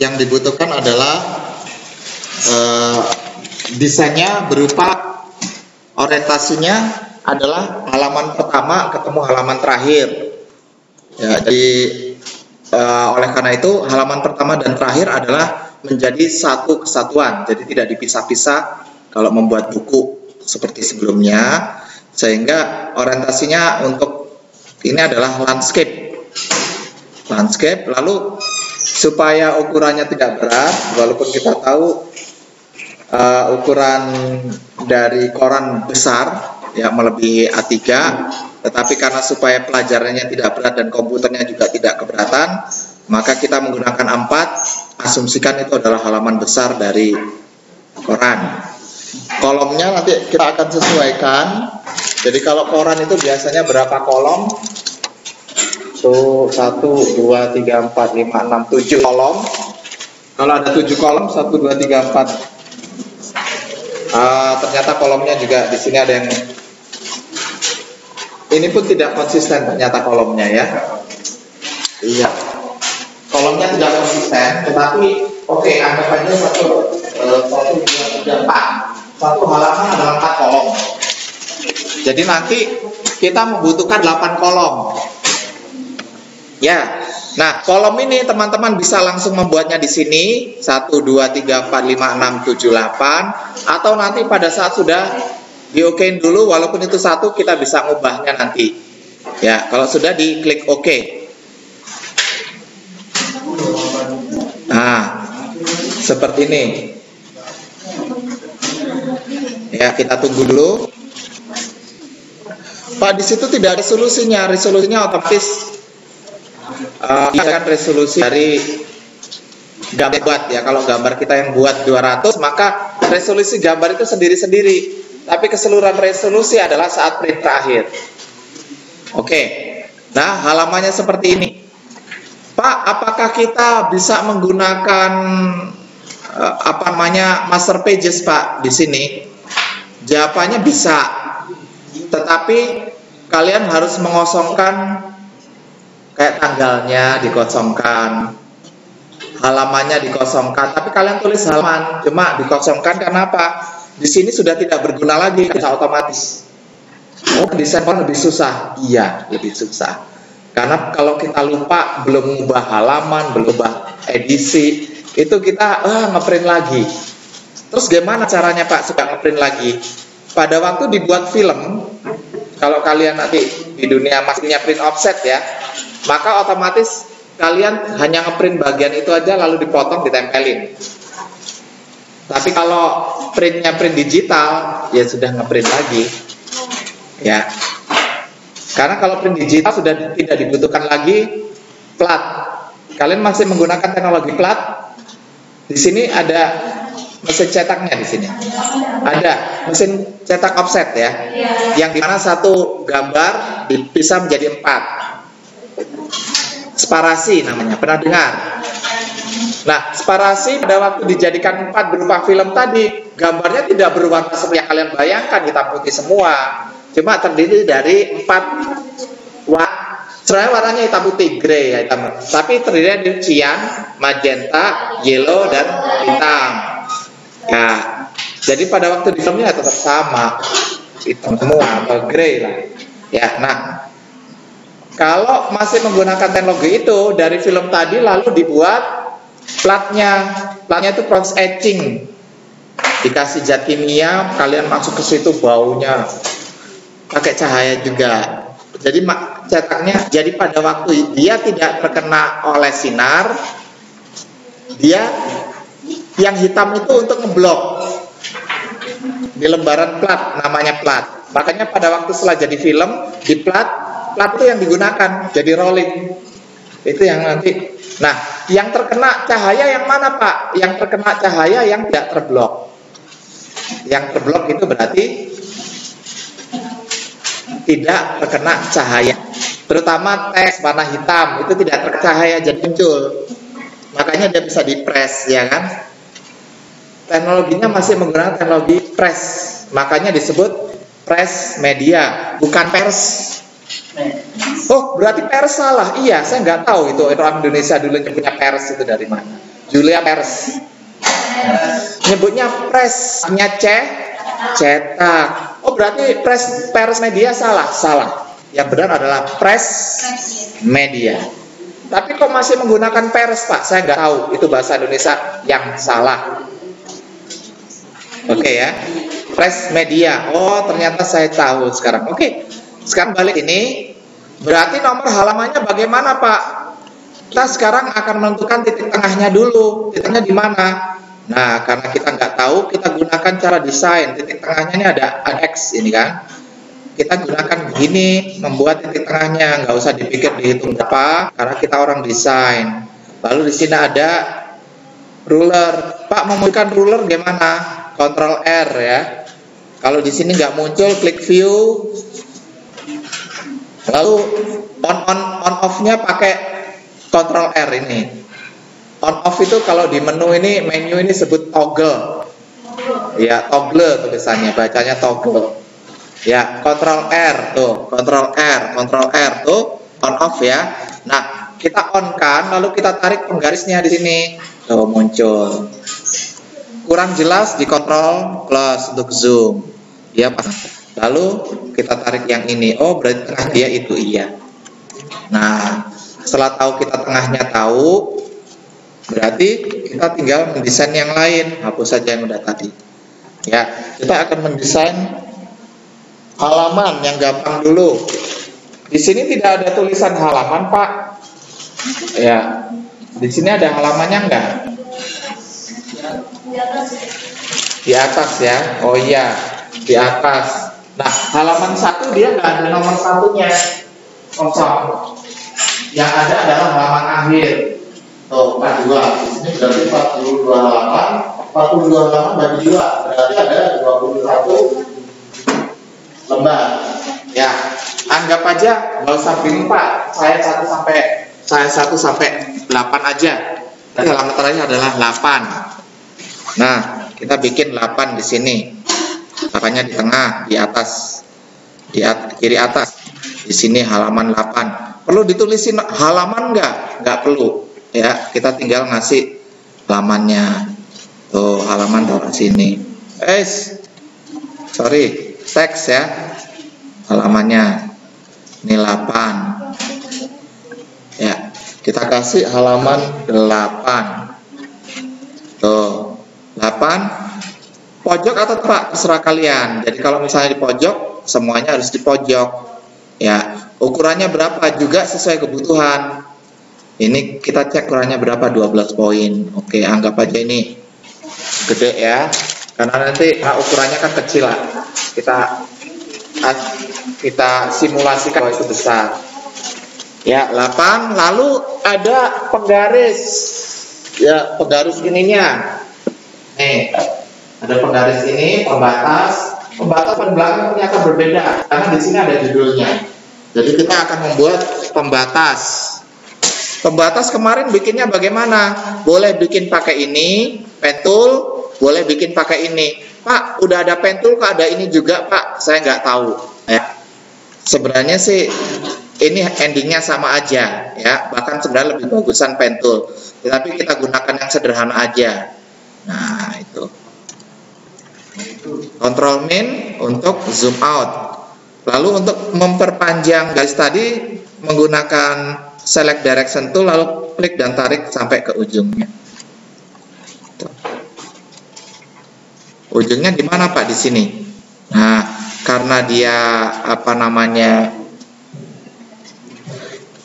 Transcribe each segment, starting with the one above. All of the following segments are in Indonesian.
yang dibutuhkan adalah desainnya berupa orientasinya adalah halaman pertama ketemu halaman terakhir. Ya, jadi oleh karena itu halaman pertama dan terakhir adalah menjadi satu kesatuan, jadi tidak dipisah-pisah kalau membuat buku seperti sebelumnya, sehingga orientasinya untuk ini adalah landscape. Lalu supaya ukurannya tidak berat, walaupun kita tahu ukuran dari koran besar ya melebihi A3, tetapi karena supaya pelajarannya tidak berat dan komputernya juga tidak keberatan, maka kita menggunakan A4. Asumsikan itu adalah halaman besar dari koran. Kolomnya nanti kita akan sesuaikan. Jadi kalau koran itu biasanya berapa kolom? Tuh 1, 2, 3, 4, 5, 6, 7 kolom. Kalau ada 7 kolom, 1, 2, 3, 4. Ternyata kolomnya juga di sini ada yang ini pun tidak konsisten ternyata kolomnya ya. Iya. Kolomnya tidak konsisten, tetapi oke, anggap aja satu halaman adalah 4 kolom. Jadi nanti kita membutuhkan 8 kolom. Ya. Nah, kolom ini teman-teman bisa langsung membuatnya di sini 1, 2, 3, 4, 5, 6, 7, 8, atau nanti pada saat sudah di-okein dulu, walaupun itu 1 kita bisa ngubahnya nanti. Ya, kalau sudah diklik OK. Nah, seperti ini. Ya, kita tunggu dulu. Pak, di situ tidak ada resolusinya. Resolusinya otomatis akan resolusi dari gambar buat ya. Kalau gambar kita yang buat 200, maka resolusi gambar itu sendiri-sendiri. Tapi keseluruhan resolusi adalah saat print terakhir. Oke. Nah, halamannya seperti ini. Pak, apakah kita bisa menggunakan master pages, Pak, di sini? Jawabannya bisa. Tetapi kalian harus mengosongkan kayak tanggalnya dikosongkan, halamannya dikosongkan. Tapi kalian tulis halaman, cuma dikosongkan karena apa? Di sini sudah tidak berguna lagi, bisa otomatis. Oh, desain lebih susah. Iya, lebih susah. Karena kalau kita lupa, belum mengubah halaman, belum ubah edisi, itu kita ngeprint lagi. Terus gimana caranya Pak supaya ngeprint lagi? Pada waktu dibuat film, kalau kalian nanti di dunia masihnya print offset ya, maka otomatis kalian hanya ngeprint bagian itu aja lalu dipotong, ditempelin. Tapi kalau printnya print digital, ya sudah ngeprint lagi. Ya. Karena kalau print digital sudah tidak dibutuhkan lagi plat. Kalian masih menggunakan teknologi plat? Di sini ada mesin cetaknya di sini. Ada mesin cetak offset ya. Yang dimana satu gambar bisa menjadi 4. Sparasi namanya, pernah dengar? Nah, sparasi pada waktu dijadikan 4 berupa film tadi, gambarnya tidak berwarna seperti yang kalian bayangkan, hitam putih semua. Cuma terdiri dari 4 warna. Sebenarnya warnanya hitam putih, grey ya, hitam. Tapi terdiri dari cyan, magenta, yellow, dan hitam. Ya, jadi pada waktu di filmnya tetap sama, hitam semua atau grey lah. Ya, nah, kalau masih menggunakan teknologi itu dari film tadi lalu dibuat platnya itu proses etching, dikasih zat kimia, kalian masuk ke situ baunya. Pakai cahaya juga. Jadi cetaknya, jadi pada waktu dia tidak terkena oleh sinar, dia yang hitam itu untuk ngeblok di lembaran plat, namanya plat. Makanya pada waktu setelah jadi film di plat itu yang digunakan jadi rolling. Itu yang nanti. Nah, yang terkena cahaya yang mana Pak? Yang terkena cahaya yang tidak terblok. Yang terblok itu berarti tidak terkena cahaya, terutama teks warna hitam itu tidak terkena cahaya jadi muncul, makanya dia bisa di-press ya kan. Teknologinya masih menggunakan teknologi press, makanya disebut press media, bukan pers. Oh, berarti pers salah? Iya, saya nggak tahu itu orang Indonesia dulu yang punya pers itu dari mana. Julia Pers. Nyebutnya press, nya cetak. Oh berarti press media salah. Yang benar adalah press media. Tapi kok masih menggunakan pers, Pak? Saya nggak tahu. Itu bahasa Indonesia yang salah. Oke ya. Press media. Oh ternyata saya tahu sekarang. Oke. Sekarang balik ini. Berarti nomor halamannya bagaimana, Pak? Kita sekarang akan menentukan titik tengahnya dulu. Titiknya di mana? Nah, karena kita nggak tahu, kita gunakan cara desain. Titik tengahnya ini ada X ini kan. Kita gunakan begini, membuat titik tengahnya. Nggak usah dipikir dihitung berapa, karena kita orang desain. Lalu di sini ada ruler. Pak, memunculkan ruler gimana? Ctrl R ya. Kalau di sini nggak muncul, klik view. Lalu on off-nya pakai Ctrl R ini. On off itu kalau di menu ini sebut toggle. Ya, toggle tulisannya, bacanya toggle. Ya, Ctrl R tuh, Ctrl R tuh on off ya. Nah, kita on kan, lalu kita tarik penggarisnya di sini. Tuh muncul. Kurang jelas di Ctrl plus untuk zoom. Ya, pas. Lalu kita tarik yang ini. Oh, berarti tengah dia itu iya. Nah, setelah tahu kita tengahnya tahu, berarti kita tinggal mendesain yang lain. Hapus saja yang udah tadi. Ya, kita akan mendesain halaman yang gampang dulu. Di sini tidak ada tulisan halaman, Pak. Ya, di sini ada halamannya enggak? Di atas ya. Oh iya, di atas. Nah, halaman 1 dia nggak ada nomor satunya, kosong. Yang ada adalah halaman akhir. Tuh, 42. Di sini berarti 42 halaman. 42 halaman bagi 2. Berarti ada 21 lembar. Ya, anggap aja nggak usah bingung, Pak. Saya 1 sampai 8 aja. Jadi halaman terakhir adalah 8. Nah, kita bikin 8 di sini. 8-nya di tengah, di atas, kiri atas. Di sini halaman 8. Perlu ditulisin halaman nggak perlu. Ya, kita tinggal ngasih halamannya. Tuh, halaman taruh sini. Sorry, teks ya. Halamannya. Ini 8. Ya, kita kasih halaman 8. Tuh, 8. Pojok atau Pak, terserah kalian. Jadi kalau misalnya di pojok, semuanya harus di pojok. Ya, ukurannya berapa juga sesuai kebutuhan. Ini kita cek ukurannya berapa, 12 poin. Oke, anggap aja ini gede ya. Karena nanti ukurannya kan kecil lah. Kita simulasikan bahwa itu besar. Ya, 8. Lalu ada penggaris. Ya, penggaris ininya. Nih. Ada penggaris ini, pembatas pada belakang ternyata berbeda karena di sini ada judulnya. Jadi kita akan membuat pembatas. Pembatas kemarin bikinnya bagaimana? Boleh bikin pakai ini, pen tool, boleh bikin pakai ini. Pak, udah ada pen tool, kok ada ini juga, Pak? Saya nggak tahu. Ya. Sebenarnya sih ini endingnya sama aja, ya. Bahkan sebenarnya lebih bagusan pen tool. Tetapi kita gunakan yang sederhana aja. Nah, itu. Control Min untuk zoom out. Lalu untuk memperpanjang garis tadi menggunakan select direction tool, lalu klik dan tarik sampai ke ujungnya. Tuh. Ujungnya di mana, Pak? Di sini. Nah, karena dia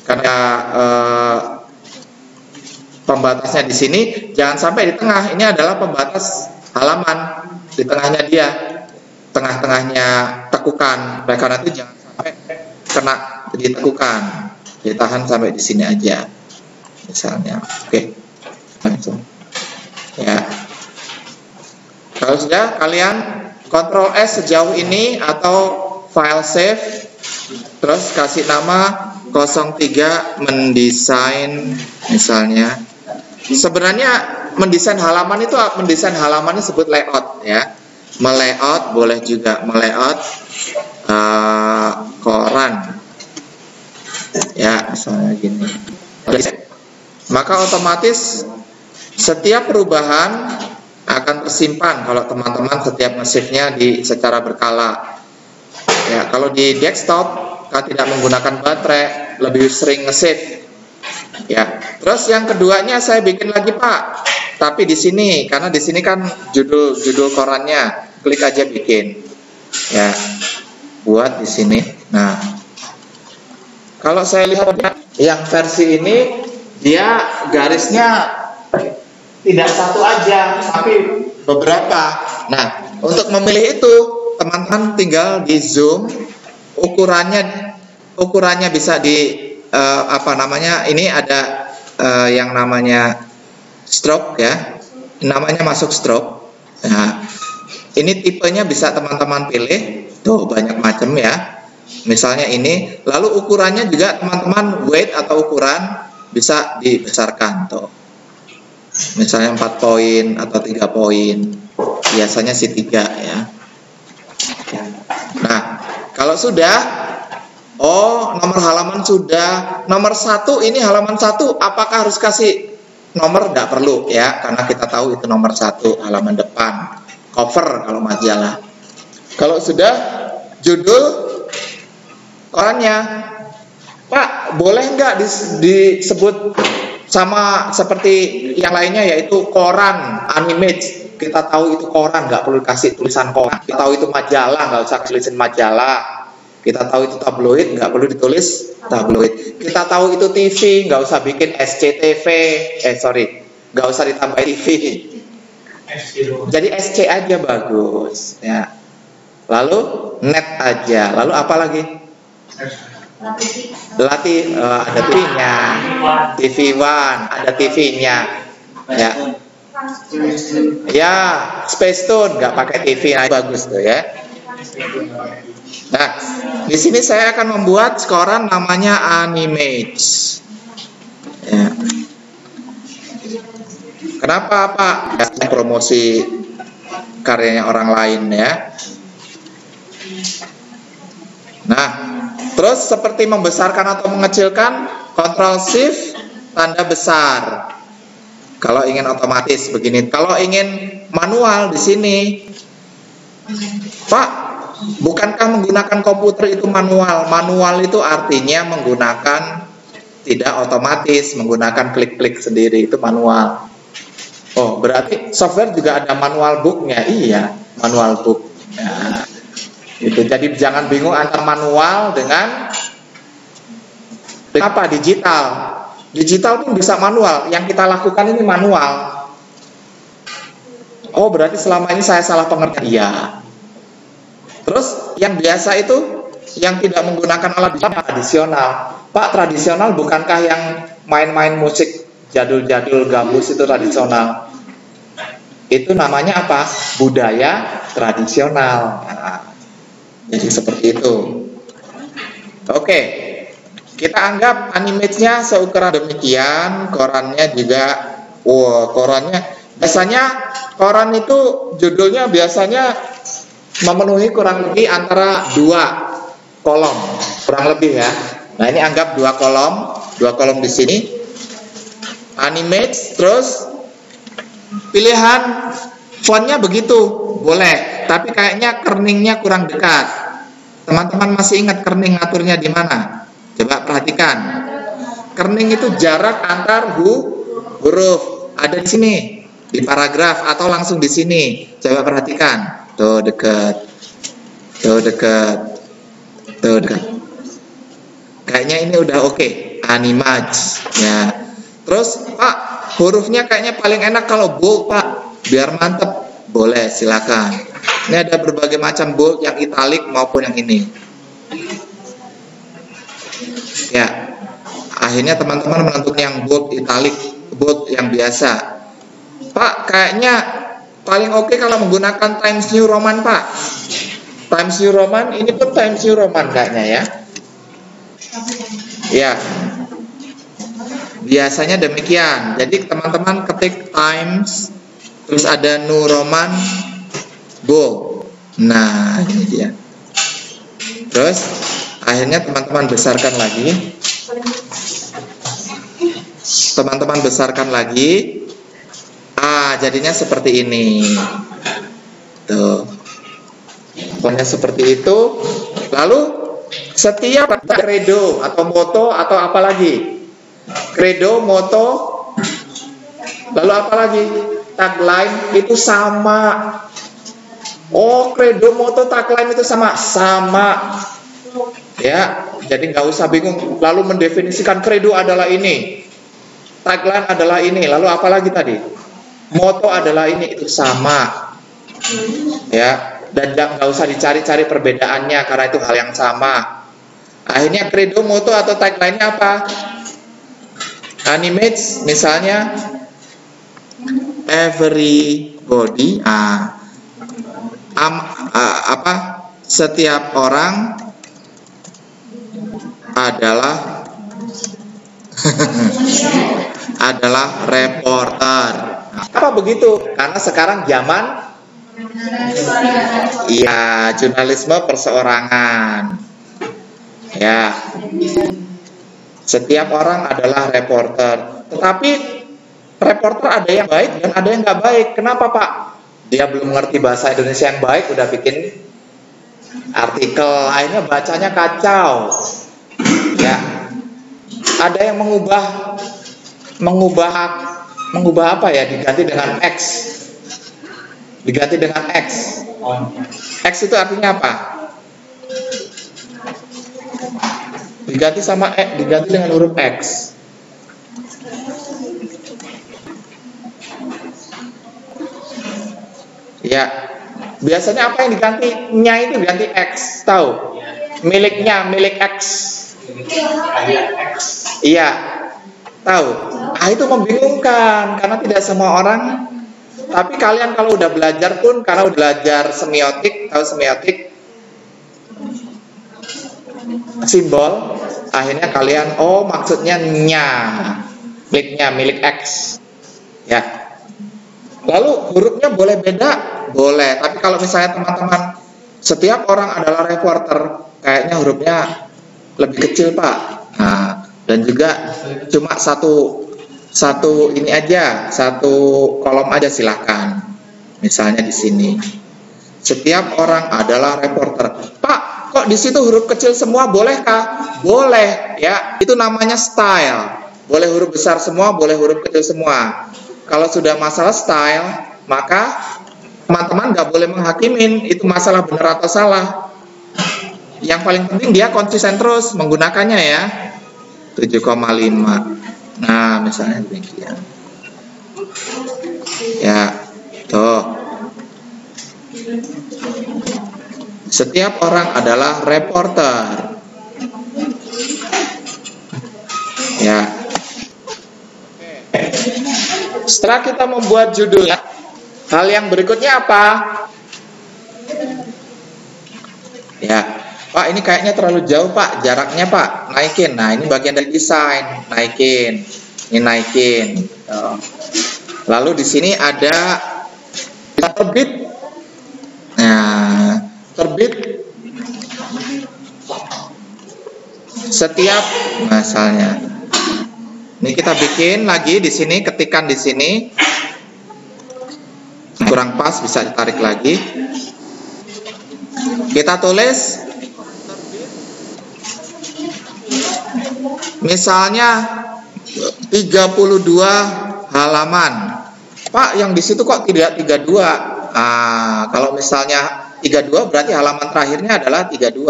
karena pembatasnya di sini, jangan sampai di tengah. Ini adalah pembatas halaman. Di tengahnya dia, tengah-tengahnya tekukan, karena itu jangan sampai kena ditekukan, ditahan sampai di sini aja, misalnya. Oke, langsung. Ya, kalau sudah kalian Ctrl S sejauh ini atau file save, terus kasih nama 03 mendesain misalnya. Sebenarnya mendesain halaman itu disebut layout ya. Melayout boleh juga melayout koran. Ya, misalnya gini. Maka otomatis Setiap perubahan akan tersimpan kalau teman-teman setiap nge-save-nya secara berkala. Ya, kalau di desktop kalau tidak menggunakan baterai, lebih sering nge-save. Ya, terus yang keduanya saya bikin lagi Pak, tapi di sini karena di sini kan judul korannya, klik aja bikin. Ya, buat di sini. Nah, kalau saya lihat yang versi ini dia garisnya tidak satu aja, tapi beberapa. Nah, untuk memilih itu teman-teman tinggal di zoom, ukurannya bisa di ini ada yang namanya stroke ya, namanya masuk stroke. Nah, ini tipenya bisa teman-teman pilih, tuh banyak macam ya. Misalnya ini, lalu ukurannya juga teman-teman weight atau ukuran bisa dibesarkan tuh. Misalnya 4 poin atau 3 poin, biasanya sih 3 ya. Nah, kalau sudah, nomor halaman sudah, nomor 1 ini halaman 1, apakah harus kasih nomor? Nggak perlu ya, karena kita tahu itu nomor 1 halaman depan, cover kalau majalah. Kalau sudah, judul korannya, Pak, boleh nggak disebut sama seperti yang lainnya, yaitu koran, animate. Kita tahu itu koran, nggak perlu kasih tulisan koran. Kita tahu itu majalah, nggak usah tulisin majalah. Kita tahu itu tabloid, nggak perlu ditulis tabloid. Kita tahu itu TV, nggak usah bikin SCTV, nggak usah ditambah TV. Jadi SC aja bagus ya. Lalu net aja. Lalu apa lagi? Ada TV-nya, TV One, ada TV-nya, ya. Ya, Space Tune nggak pakai TV, nah, bagus tuh ya. Nah, di sini saya akan membuat koran namanya Animage. Ya. Kenapa Pak? Ya, promosi karyanya orang lain ya. Nah, terus seperti membesarkan atau mengecilkan, Ctrl Shift tanda besar. Kalau ingin otomatis begini. Kalau ingin manual di sini, Pak, bukankah menggunakan komputer itu manual? Manual itu artinya menggunakan tidak otomatis, menggunakan klik-klik sendiri, itu manual. Oh, berarti software juga ada manual booknya? Iya, manual book. Nah, itu. Jadi jangan bingung antara manual dengan apa digital. Digital pun bisa manual. Yang kita lakukan ini manual. Oh, berarti selama ini saya salah pengertian. Iya. Terus yang biasa itu yang tidak menggunakan alat tradisional. Pak, tradisional bukankah yang main-main musik jadul-jadul gambus itu tradisional? Itu namanya apa? Budaya tradisional. Nah, jadi seperti itu. Oke, kita anggap animate-nya seukuran demikian. Korannya juga, korannya biasanya koran itu judulnya biasanya memenuhi kurang lebih antara 2 kolom, kurang lebih ya. Nah, ini anggap 2 kolom di sini. Animate, terus pilihan fontnya begitu, boleh. Tapi kayaknya kerningnya kurang dekat. Teman-teman masih ingat kerning ngaturnya di mana? Coba perhatikan. Kerning itu jarak antar huruf. Ada di sini, di paragraf atau langsung di sini. Coba perhatikan. Tuh dekat. Tuh dekat. Tuh dekat. Kayaknya ini udah oke. Animage ya. Terus Pak, hurufnya kayaknya paling enak kalau bold Pak, biar mantep. Boleh, silakan. Ini ada berbagai macam bold, yang italic maupun yang ini. Ya, akhirnya teman-teman menentukan yang bold, italic, bold yang biasa. Pak, kayaknya paling oke kalau menggunakan Times New Roman Pak. Times New Roman, ini pun Times New Roman kayaknya ya. Ya, biasanya demikian. Jadi teman-teman ketik Times, terus ada New Roman, bold. Nah, ini dia. Terus akhirnya teman-teman besarkan lagi. Teman-teman besarkan lagi. Jadinya seperti ini. Tuh. Pokoknya seperti itu. Lalu setiap credo atau moto atau apa lagi? Credo, moto, lalu apa lagi? Tagline itu sama. Oh, credo, moto, tagline itu sama. Ya, jadi nggak usah bingung. Lalu mendefinisikan credo adalah ini, tagline adalah ini, lalu apa lagi tadi? Moto adalah ini, itu sama. Ya, dan nggak usah dicari-cari perbedaannya karena itu hal yang sama. Akhirnya credo, moto atau tagline-nya apa? Animates misalnya everybody, setiap orang adalah adalah reporter. Apa begitu? Karena sekarang zaman jurnalisme perseorangan. Ya. Setiap orang adalah reporter. Tetapi reporter ada yang baik dan ada yang nggak baik. Kenapa, Pak? Dia belum ngerti bahasa Indonesia yang baik, udah bikin artikel, akhirnya bacanya kacau. Ya, ada yang mengubah apa ya? Diganti dengan X. Diganti dengan X. X itu artinya apa? Diganti sama diganti dengan huruf X. Ya, biasanya apa yang diganti? Nya itu diganti X, tahu? Miliknya, milik X. Iya, tahu? Itu membingungkan karena tidak semua orang. Tapi kalian kalau udah belajar pun, karena udah belajar semiotik, tahu semiotik? Simbol, akhirnya kalian, oh maksudnya nya, miliknya, milik X. Ya. Lalu hurufnya boleh beda? Boleh. Tapi kalau misalnya teman-teman, setiap orang adalah reporter, kayaknya hurufnya lebih kecil, Pak. Nah, dan juga cuma satu ini aja, satu kolom aja silahkan. Misalnya di sini, setiap orang adalah reporter. Pak, kok di situ huruf kecil semua, bolehkah? Boleh, ya. Itu namanya style. Boleh huruf besar semua, boleh huruf kecil semua. Kalau sudah masalah style, maka teman-teman nggak boleh menghakimin itu masalah benar atau salah. Yang paling penting dia konsisten terus menggunakannya ya. 7,5. Nah, misalnya demikian. Ya, tuh. Setiap orang adalah reporter. Ya. Setelah kita membuat judulnya, hal yang berikutnya apa? Ya, Pak, ini kayaknya terlalu jauh, Pak. Jaraknya, Pak, naikin. Nah, ini bagian dari desain, naikin. Ini naikin. Lalu di sini ada terbit. Nah, terbit setiap misalnya. Ini kita bikin lagi di sini, ketikan di sini. Kurang pas, bisa ditarik lagi. Kita tulis misalnya 32 halaman. Pak, yang di situ kok tidak 32? Kalau misalnya 32 berarti halaman terakhirnya adalah 32.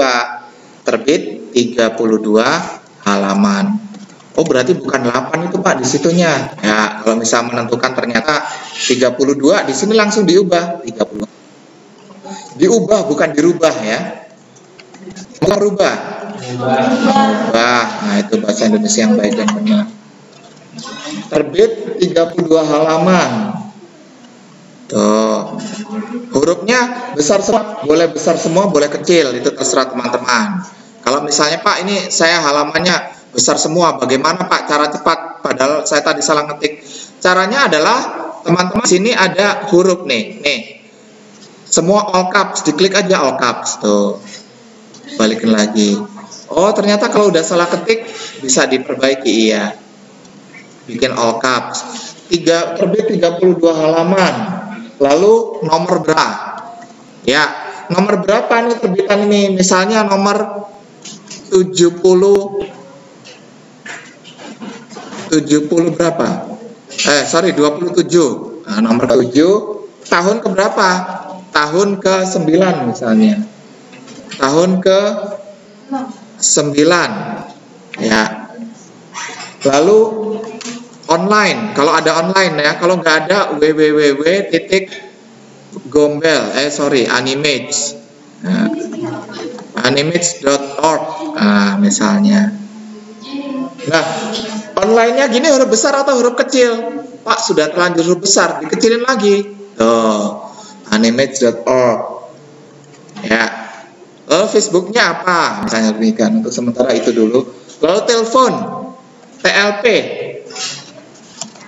Terbit 32 halaman. Oh, berarti bukan 8 itu, Pak, di situnya. Ya, kalau misalnya menentukan ternyata 32, di sini langsung diubah 32. Diubah bukan dirubah ya. Merubah. Nah, itu bahasa Indonesia yang baik dan benar. Terbit 32 halaman. Tuh. Hurufnya besar semua, boleh besar semua, boleh kecil, itu terserah teman-teman. Kalau misalnya, Pak, ini saya halamannya besar semua, bagaimana, Pak, cara cepat? Padahal saya tadi salah ngetik. Caranya adalah teman-teman sini ada huruf nih, semua all caps, diklik aja all caps tuh. Balikin lagi. Oh, ternyata kalau udah salah ketik bisa diperbaiki, iya. Bikin all caps. terbit 32 halaman. Lalu nomor berapa? Ya, nomor berapa nih terbitan ini? Misalnya nomor 70 berapa? 27. Nah, nomor 7 tahun ke berapa? Tahun ke 9 misalnya. Tahun ke 9. Ya. Lalu online, kalau ada online ya, kalau nggak ada animage. Nah, animage.org misalnya. Nah, online-nya gini huruf besar atau huruf kecil? Pak, sudah terlanjur huruf besar, dikecilin lagi. Tuh, animage.org. Ya. Lalu Facebooknya apa? Misalnya demikian. Untuk sementara itu dulu. Lalu telepon, TLP.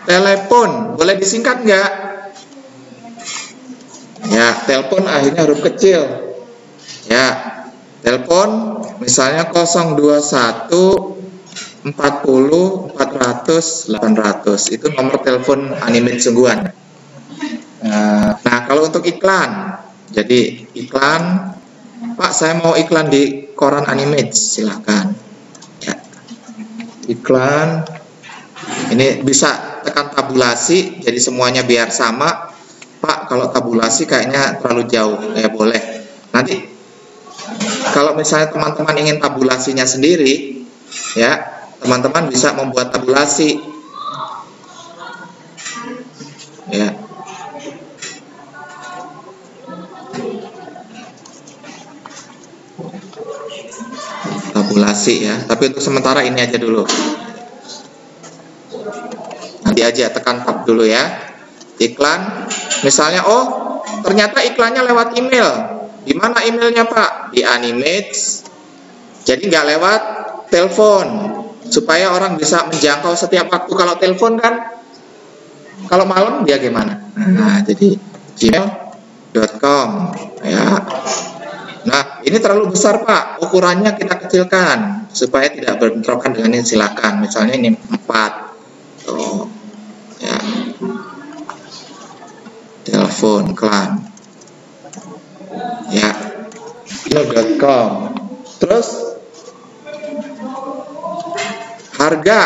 Telepon, boleh disingkat nggak? Ya, telepon akhirnya huruf kecil. Ya, telepon misalnya 021 40 400 800. Itu nomor telepon Animate sungguhan. Nah, kalau untuk iklan, jadi iklan, Pak, saya mau iklan di koran Animate, silahkan. Ya. Iklan, ini bisa tekan tabulasi, jadi semuanya biar sama. Pak, kalau tabulasi kayaknya terlalu jauh, ya boleh. Nanti, kalau misalnya teman-teman ingin tabulasinya sendiri, ya, teman-teman bisa membuat tabulasi. Ya. Tabulasi ya, tapi untuk sementara ini aja dulu. Nanti aja tekan tab dulu ya. Iklan, misalnya, oh ternyata iklannya lewat email. Di mana emailnya Pak? Di Animate. Jadi nggak lewat telepon, supaya orang bisa menjangkau setiap waktu. Kalau telepon kan, kalau malam dia gimana? Nah, jadi gmail.com ya. Nah, ini terlalu besar Pak, ukurannya kita kecilkan supaya tidak berbentrokan dengan ini. Silakan, misalnya ini 4. Tuh, ya. Telepon klan. Ya. gmail.com. Terus harga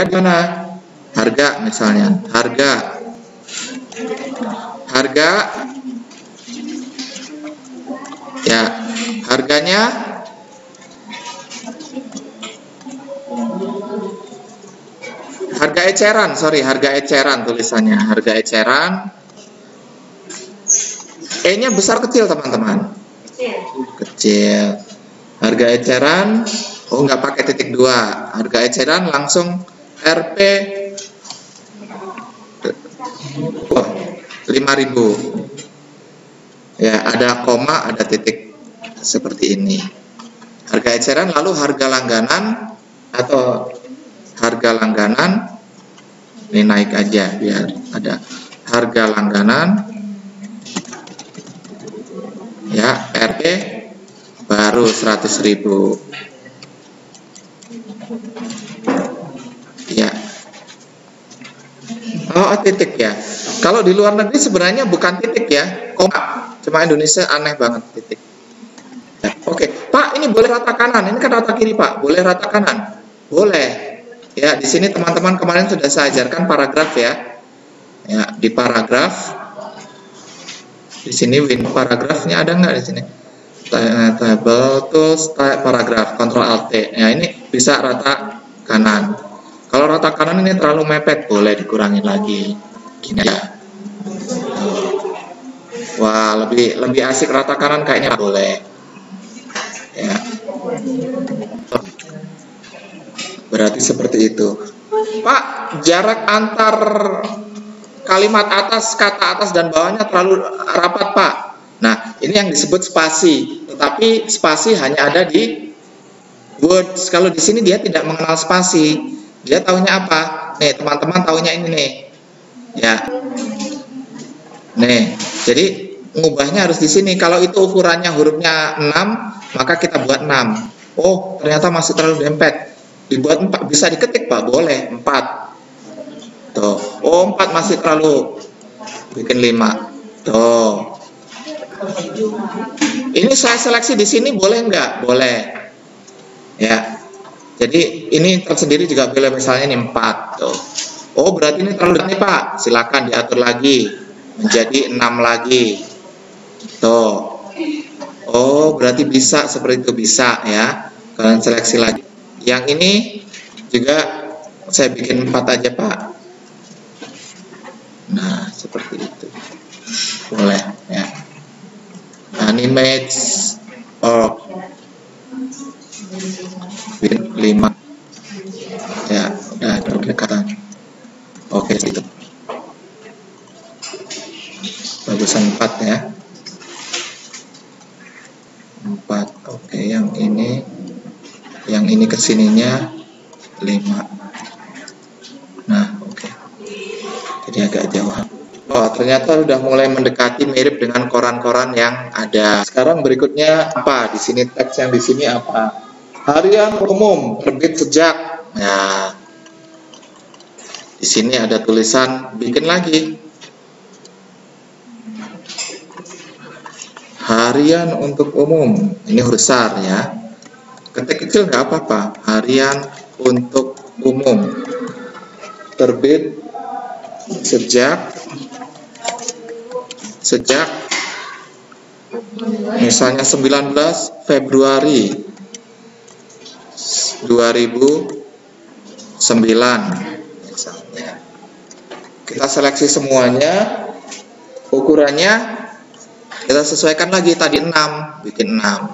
di mana? Harga misalnya, harga ya, harganya harga eceran tulisannya, harga eceran. E-nya besar kecil teman-teman? Kecil. Harga eceran, oh nggak pakai titik 2. Harga eceran langsung RP 5.000. Ya, ada koma, ada titik seperti ini. Harga eceran, lalu harga langganan atau harga langganan ini naik aja biar ada harga langganan. Ya, RP baru 100.000. Ya. Oh, titik ya. Kalau di luar negeri sebenarnya bukan titik ya, koma. Cuma Indonesia aneh banget titik. Ya, oke, Pak, ini boleh rata kanan. Ini kan rata kiri, Pak. Boleh rata kanan? Boleh. Ya, di sini teman-teman kemarin sudah saya ajarkan paragraf ya. Ya, di paragraf. Di sini paragrafnya ada nggak di sini? Table tools paragraf, Ctrl Alt T. Ya, ini bisa rata kanan. Kalau rata kanan ini terlalu mepet, boleh dikurangin lagi. Gini ya. Wah, lebih asik rata kanan kayaknya, boleh. Ya. Berarti seperti itu. Pak, jarak antar kalimat atas, kata atas dan bawahnya terlalu rapat, Pak. Nah, ini yang disebut spasi. Tetapi spasi hanya ada di Word. Kalau di sini dia tidak mengenal spasi. Dia taunya apa? Nih, teman-teman taunya ini nih. Ya. Nih, jadi mengubahnya harus di sini. Kalau itu ukurannya hurufnya 6, maka kita buat 6. Oh, ternyata masih terlalu dempet. Dibuat 4, bisa diketik Pak, boleh 4. Tuh, Oh, 4 masih terlalu. Bikin 5. Tuh. Ini saya seleksi di sini boleh nggak? Boleh. Ya. Jadi ini tersendiri juga boleh, misalnya ini 4. Tuh. Oh, berarti ini terlalu dekat nih Pak. Silakan diatur lagi menjadi 6 lagi. Tuh. Oh, berarti bisa seperti itu, bisa ya. Kalian seleksi lagi. Yang ini juga saya bikin 4 aja Pak. Nah, seperti itu. Boleh ya. Animate or 5. Ya, udah berdekatan. Oke, itu. Bagusan 4 ya. 4. Oke, yang ini kesininya 5. Nah, oke. Jadi agak jauh. Oh, ternyata udah mulai mendekati mirip dengan koran-koran yang ada. Sekarang berikutnya apa? Di sini teks yang di sini apa? Harian umum terbit sejak. Nah, di sini ada tulisan, bikin lagi. Harian untuk umum. Ini huruf besar ya. Ketik kecil nggak apa-apa. Harian untuk umum terbit sejak misalnya 19 Februari 2009 misalnya. Kita seleksi semuanya, ukurannya kita sesuaikan lagi, tadi 6, bikin 6.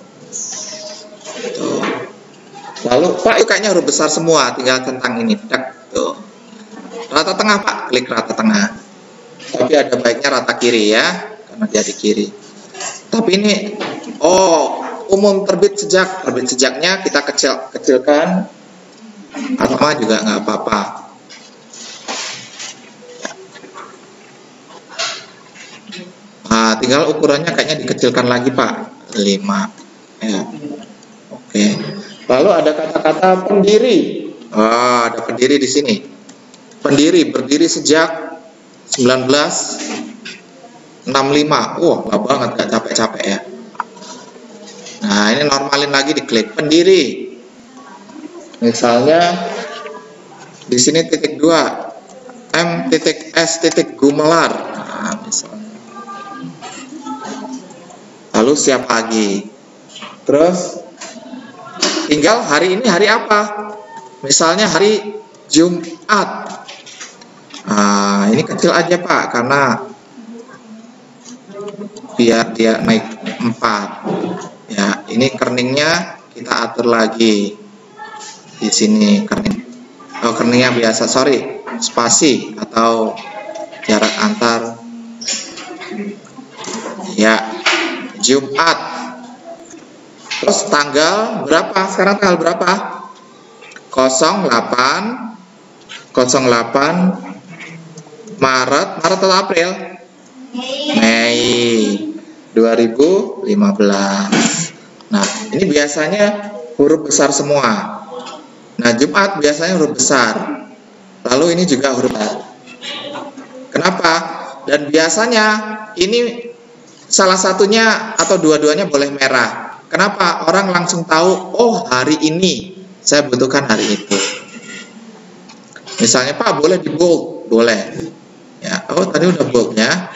Tuh. Lalu Pak, itu kayaknya huruf besar semua, tinggal tentang ini. Tuh. Rata tengah Pak, klik rata tengah. Tapi ada baiknya rata kiri ya, karena dia di kiri. Tapi ini, umum terbit sejaknya kita kecilkan, atau juga nggak apa-apa. Nah, tinggal ukurannya kayaknya dikecilkan lagi Pak, 5. Ya. Oke. Lalu ada kata-kata pendiri. Ada pendiri di sini. Pendiri, berdiri sejak 1965. Lama banget, gak capek-capek ya. Nah, ini normalin lagi, diklik pendiri. Misalnya di sini titik 2, M.S. Gumelar. Nah, misalnya. Lalu siap lagi. Terus tinggal hari ini hari apa? Misalnya hari Jumat. Ini kecil aja Pak, karena biar dia naik 4. Ya, ini kerningnya kita atur lagi. Di sini kerningnya biasa, spasi atau jarak antar. Ya, Jumat. Terus tanggal berapa? Sekarang tanggal berapa? 08 Maret atau April? Mei 2015. Nah, ini biasanya huruf besar semua. Nah, Jumat biasanya huruf besar. Lalu ini juga huruf besar. Kenapa? Dan biasanya ini salah satunya atau dua-duanya boleh merah. Kenapa? Orang langsung tahu, oh hari ini saya butuhkan hari itu. Misalnya Pak, boleh di bold? Boleh. Ya, tadi udah boldnya.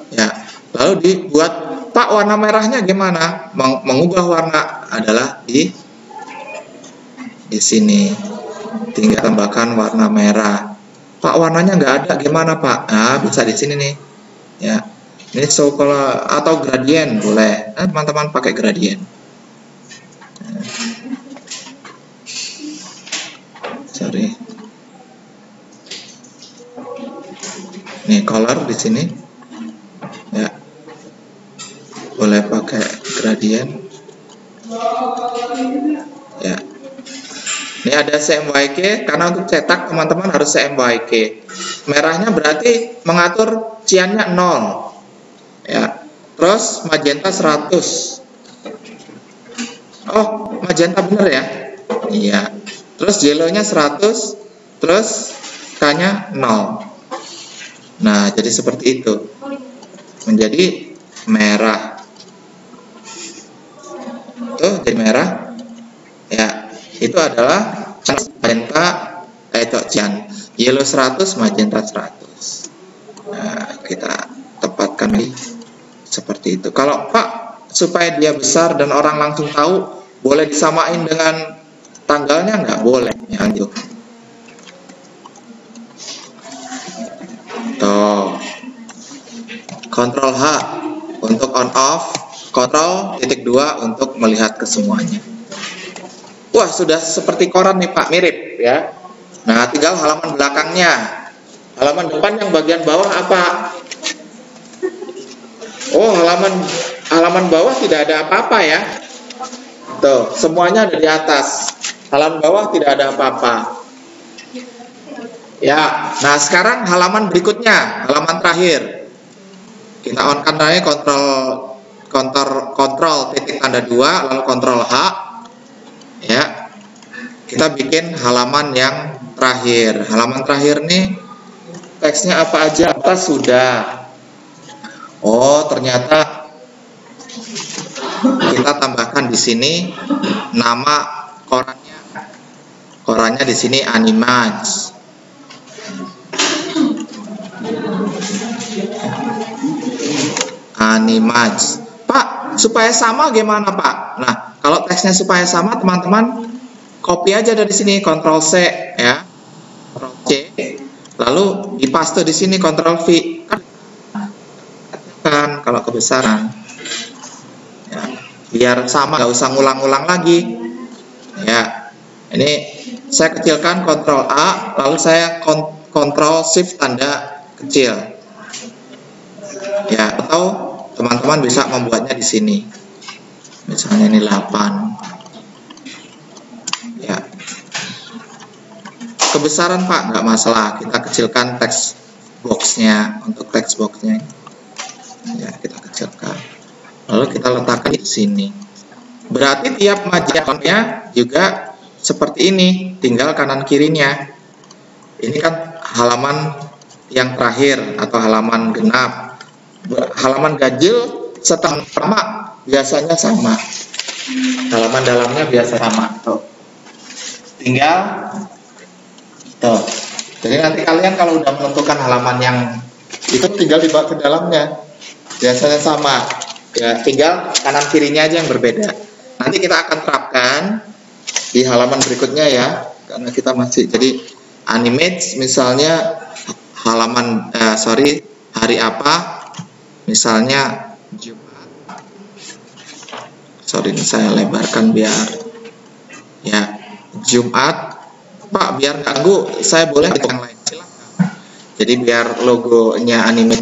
Ya, lalu dibuat, Pak, warna merahnya gimana? Mengubah warna adalah di sini. Tinggal tambahkan warna merah. Pak, warnanya nggak ada, gimana Pak? Nah, bisa di sini nih. Ya, ini kalau atau gradien boleh. Teman-teman pakai gradien. Sorry. Nih color di sini. Ya, boleh pakai gradien. Ya. Ini ada CMYK, karena untuk cetak teman-teman harus CMYK. Merahnya berarti mengatur ciannya 0. Ya. Terus magenta 100. Oh, magenta bener ya? Iya. Terus yellownya 100. Terus K-nya 0. Nah, jadi seperti itu. Menjadi merah. Tuh, jadi merah. Ya, itu adalah magenta cian. Yellow 100, magenta 100. Nah, kita tempatkan di seperti itu. Kalau Pak, supaya dia besar dan orang langsung tahu, boleh disamain dengan tanggalnya nggak? Boleh. Ya, lanjut. Tuh. Ctrl H untuk on off, Ctrl titik 2 untuk melihat ke semuanya. Wah, sudah seperti koran nih Pak, mirip ya. Nah, tinggal halaman belakangnya. Halaman depan yang bagian bawah apa? Oh, halaman bawah tidak ada apa-apa ya. Tuh, semuanya ada di atas. Halaman bawah tidak ada apa-apa. Ya, nah sekarang halaman berikutnya, halaman terakhir. Kita on kan aja kontrol titik tanda 2, lalu kontrol H. Ya, kita bikin halaman yang terakhir. Halaman terakhir nih teksnya apa aja? Atas sudah. Oh, ternyata kita tambahkan di sini nama korannya. Korannya di sini Animage. Animage. Pak, supaya sama gimana Pak? Nah, kalau teksnya supaya sama, teman-teman copy aja dari sini, Ctrl C ya, Ctrl C, lalu dipaste di sini, Ctrl V. Kan kalau kebesaran, ya, biar sama, nggak usah ngulang-ngulang lagi. Ya, ini saya kecilkan, Ctrl A, lalu saya Ctrl Shift tanda kecil. Ya, atau teman-teman bisa membuatnya di sini. Misalnya ini 8. Ya. Kebesaran Pak, nggak masalah. Kita kecilkan teks boxnya. Untuk teks boxnya, ya kita kecilkan. Lalu kita letakkan di sini. Berarti tiap majalahnya juga seperti ini. Tinggal kanan kirinya. Ini kan halaman yang terakhir atau halaman genap. Halaman ganjil setengah sama biasanya sama. Halaman dalamnya biasa sama. Tuh. Tinggal tuh. Jadi nanti kalian kalau udah menentukan halaman yang itu tinggal dibawa ke dalamnya. Biasanya sama. Ya, tinggal kanan kirinya aja yang berbeda. Nanti kita akan terapkan di halaman berikutnya ya. Karena kita masih jadi Animage misalnya halaman hari apa? Misalnya Jumat. Ini saya lebarkan biar ya Jumat. Pak, biar ganggu, saya boleh yang lain silakan. Jadi biar logonya anime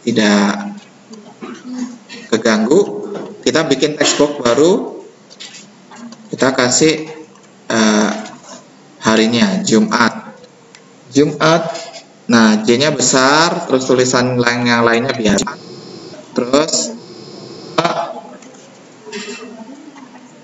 tidak keganggu, kita bikin text box baru. Kita kasih harinya Jumat. Nah, J-nya besar, terus tulisan yang lainnya biasa. Terus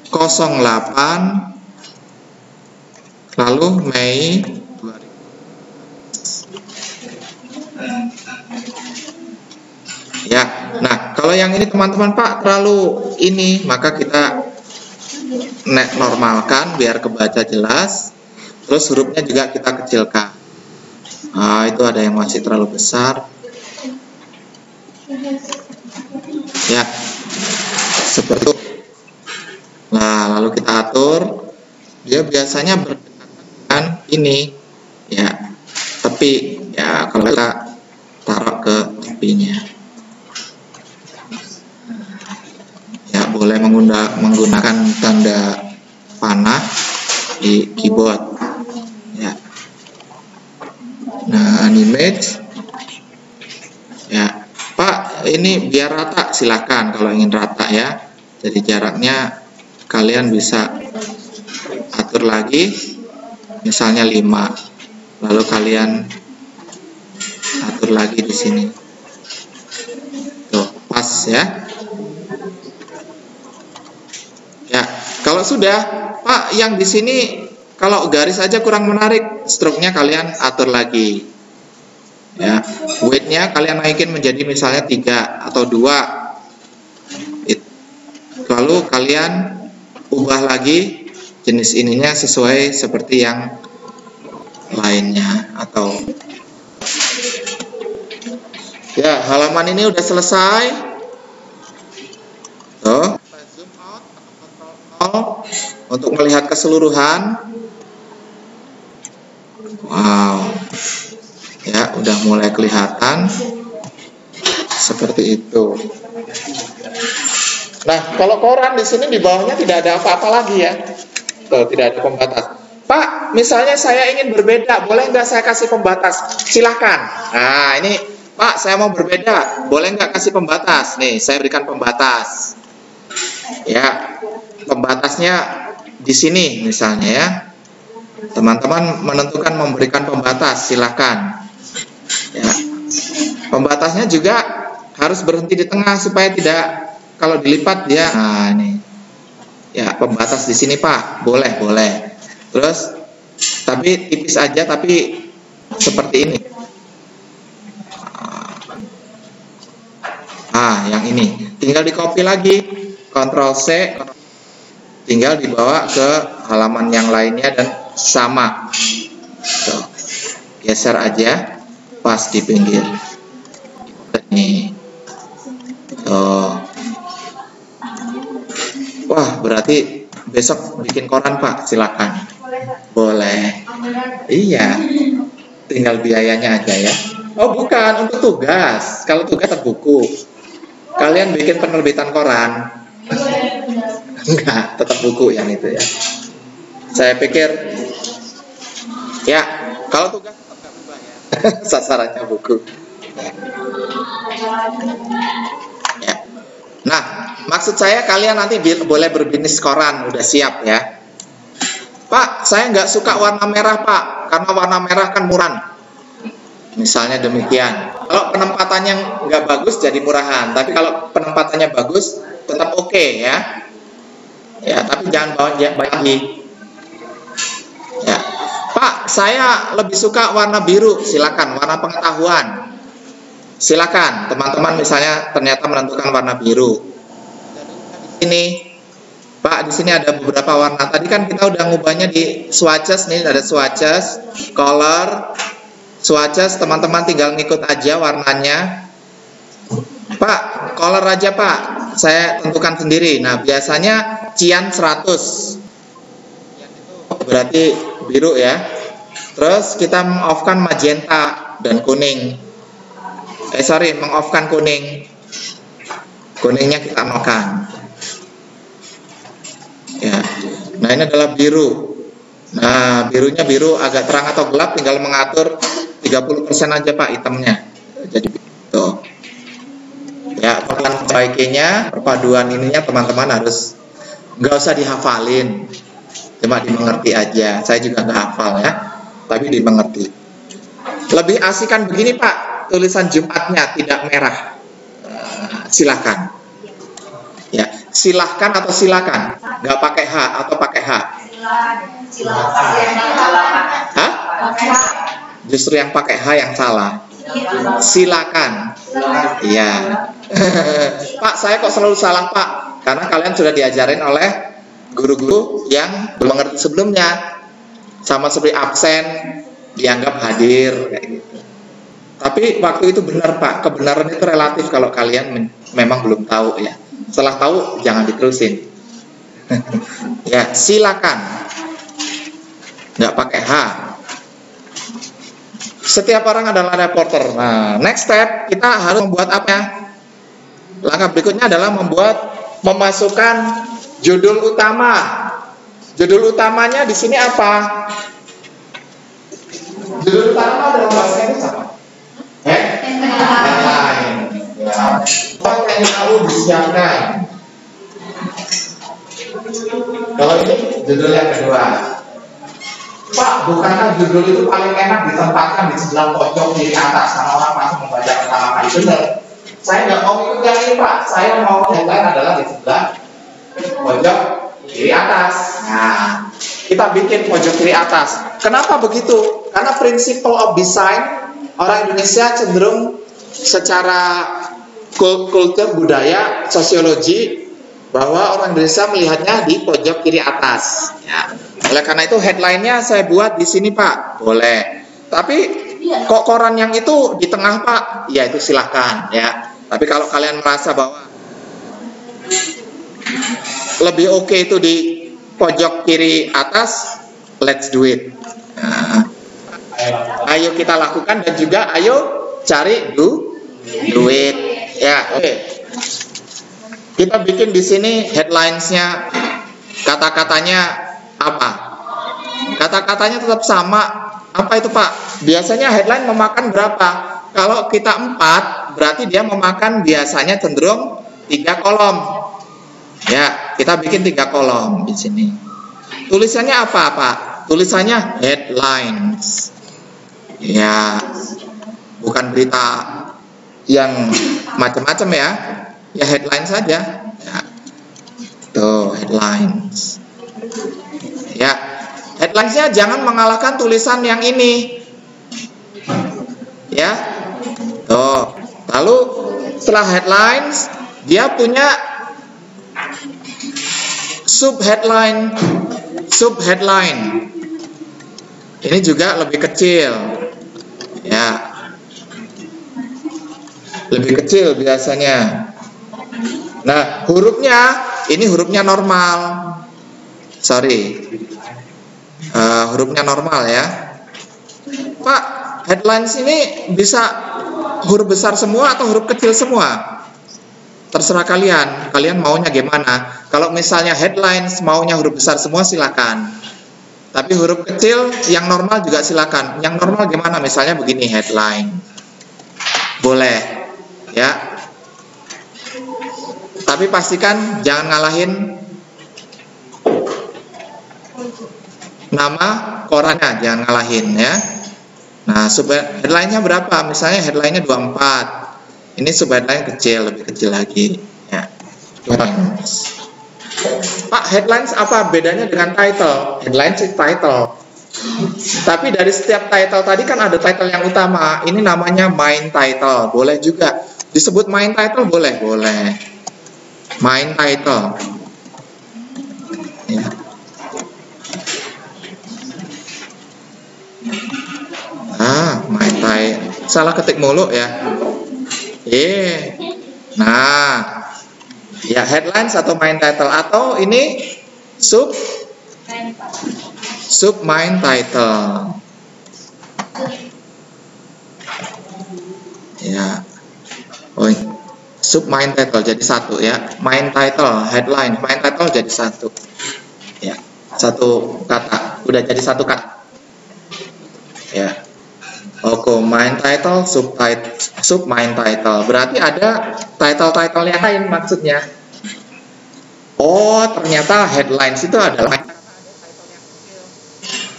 08 lalu Mei 2000. Ya, nah kalau yang ini teman-teman Pak terlalu ini, maka kita normalkan biar kebaca jelas. Terus hurufnya juga kita kecilkan. Nah, itu ada yang masih terlalu besar. Ya, seperti itu. Nah, lalu kita atur. Dia biasanya berdekatan dengan ini. Ya, tepi. Ya, kalau kita taruh ke tepinya. Ya, boleh menggunakan tanda panah di keyboard. Ya. Nah, Animage. Ya, Pak, ini biar rata, silahkan kalau ingin rata ya. Jadi jaraknya kalian bisa atur lagi, misalnya 5. Lalu kalian atur lagi di sini. Tuh, pas ya. Ya, kalau sudah, Pak, yang di sini Kalau garis aja kurang menarik, stroke-nya kalian atur lagi. Ya, weight-nya kalian naikin menjadi misalnya 3 atau 2. Lalu kalian ubah lagi jenis ininya sesuai seperti yang lainnya atau ya, halaman ini udah selesai. Tuh, zoom out atau untuk melihat keseluruhan. Wow, ya udah mulai kelihatan seperti itu. Nah, kalau koran di sini di bawahnya tidak ada apa-apa lagi ya. Tuh, tidak ada pembatas. Pak, misalnya saya ingin berbeda, boleh nggak saya kasih pembatas? Silahkan. Nah, ini Pak, saya mau berbeda, boleh nggak kasih pembatas? Nih, saya berikan pembatas. Ya, pembatasnya di sini misalnya ya. Teman-teman menentukan memberikan pembatas, silahkan. Ya, pembatasnya juga harus berhenti di tengah supaya tidak, kalau dilipat dia. Nah, ini. Ya, pembatas di sini Pak, boleh. Terus, tapi tipis aja, tapi seperti ini. Yang ini tinggal di copy lagi, Ctrl C, tinggal dibawa ke halaman yang lainnya dan sama. Tuh, geser aja pas di pinggir. Nih. Tuh. Wah, berarti besok bikin koran Pak, silakan. Boleh. Iya. Tinggal biayanya aja ya. Oh, bukan, untuk tugas. Kalau tugas buku. Kalian bikin penerbitan koran. Enggak, tetap buku yang itu ya. Saya pikir ya, kalau tugas tetap nggak berubah ya. Sasarannya buku. Ya. Nah, maksud saya kalian nanti boleh berbisnis koran, udah siap ya. Pak, saya nggak suka warna merah Pak, karena warna merah kan murah. Misalnya demikian. Kalau penempatannya nggak bagus jadi murahan, tapi kalau penempatannya bagus tetap oke ya. Ya, tapi jangan bawa lagi. Ya, Pak, saya lebih suka warna biru, silakan. Warna pengetahuan, silakan. Teman-teman misalnya ternyata menentukan warna biru. Ini, Pak, di sini ada beberapa warna. Tadi kan kita udah ngubahnya di swatches nih, ada swatches, color. Swatches, teman-teman tinggal ngikut aja warnanya. Pak, color aja Pak, saya tentukan sendiri. Nah, biasanya cian 100, berarti biru ya. Terus kita meng-off-kan magenta dan kuning. Meng-off-kan kuning. Kuningnya kita on-kan. Ya. Nah, ini adalah biru. Nah, birunya biru agak terang atau gelap, tinggal mengatur 30% aja Pak hitamnya. Jadi itu. Ya, perbaikinya, perpaduan ininya teman-teman harus nggak usah dihafalin, cuma dimengerti aja. Saya juga nggak hafal ya, tapi dimengerti. Lebih asikan begini Pak, tulisan Jumatnya tidak merah. Silakan. Ya, silahkan atau silakan, nggak pakai H atau pakai H. Hah? Justru yang pakai H yang salah. Silakan. Iya. Pak, saya kok selalu salah Pak? Karena kalian sudah diajarin oleh guru-guru yang belum mengerti sebelumnya. Sama seperti absen dianggap hadir kayak gitu. Tapi waktu itu benar Pak. Kebenaran itu relatif kalau kalian memang belum tahu ya. Setelah tahu jangan diterusin. Ya, silakan. Nggak pakai H. Setiap orang adalah reporter. Nah, next step kita harus membuat apa ya? Langkah berikutnya adalah memasukkan judul utama. Judul utamanya di sini apa? Judul utama dalam bahasa Inggris apa? Headline. Ya. Yang tahu disiapkan. Kalau ini judul yang kedua. Pak, bukankah judul itu paling enak ditempatkan di sebelah pojok kiri atas karena orang masuk membaca pertama kali? Benar. Saya nggak mau ikut yang ini Pak. Saya mau headline adalah di sebelah pojok kiri atas. Nah, kita bikin pojok kiri atas. Kenapa begitu? Karena principle of design orang Indonesia cenderung secara kultur, budaya, sosiologi, bahwa orang Indonesia melihatnya di pojok kiri atas. Ya. Oleh karena itu headline-nya saya buat di sini Pak, boleh. Tapi kok koran yang itu di tengah Pak? Ya itu silahkan ya. Tapi kalau kalian merasa bahwa lebih oke itu di pojok kiri atas, let's do it. Nah, ayo kita lakukan dan juga ayo cari duit. Ya, oke. Kita bikin di sini headlines-nya, kata-katanya apa? Kata-katanya tetap sama. Apa itu Pak? Biasanya headline memakan berapa? Kalau kita 4, berarti dia memakan biasanya cenderung 3 kolom. Ya, kita bikin 3 kolom di sini. Tulisannya apa Pak? Tulisannya headlines. Ya, bukan berita yang macam-macam ya. Ya headline saja. Ya. Tuh, headlines. Ya, headlinesnya jangan mengalahkan tulisan yang ini. Ya. Tuh. Lalu setelah headlines, dia punya subheadline. Ini juga lebih kecil. Ya. Lebih kecil biasanya. Nah, hurufnya, ini hurufnya normal. Sorry. Hurufnya normal ya. Pak, headlines ini bisa huruf besar semua atau huruf kecil semua? Terserah kalian. Kalian maunya gimana? Kalau misalnya headlines maunya huruf besar semua silakan. Tapi huruf kecil yang normal juga silakan. Yang normal gimana? Misalnya begini headline. Boleh. Ya. Tapi pastikan jangan ngalahin nama korannya, jangan ngalahin ya. Nah, headline-nya berapa? Misalnya headline-nya 24. Ini subheadline kecil, lebih kecil lagi ya. Pak, headlines apa bedanya dengan title? Headlines itu title. Tapi dari setiap title tadi kan ada title yang utama. Ini namanya main title. Boleh juga disebut main title, boleh. Main title. Ya. Main title. Salah ketik mulu ya. Nah, ya headlines atau main title atau ini sub main title. Ya. Sub main title jadi satu ya. Main title, headline, main title jadi satu. Ya, satu kata. Udah jadi satu kata. Ya. Oke, main title, sub main title. Berarti ada title-title yang lain maksudnya. Oh, ternyata headlines itu adalah.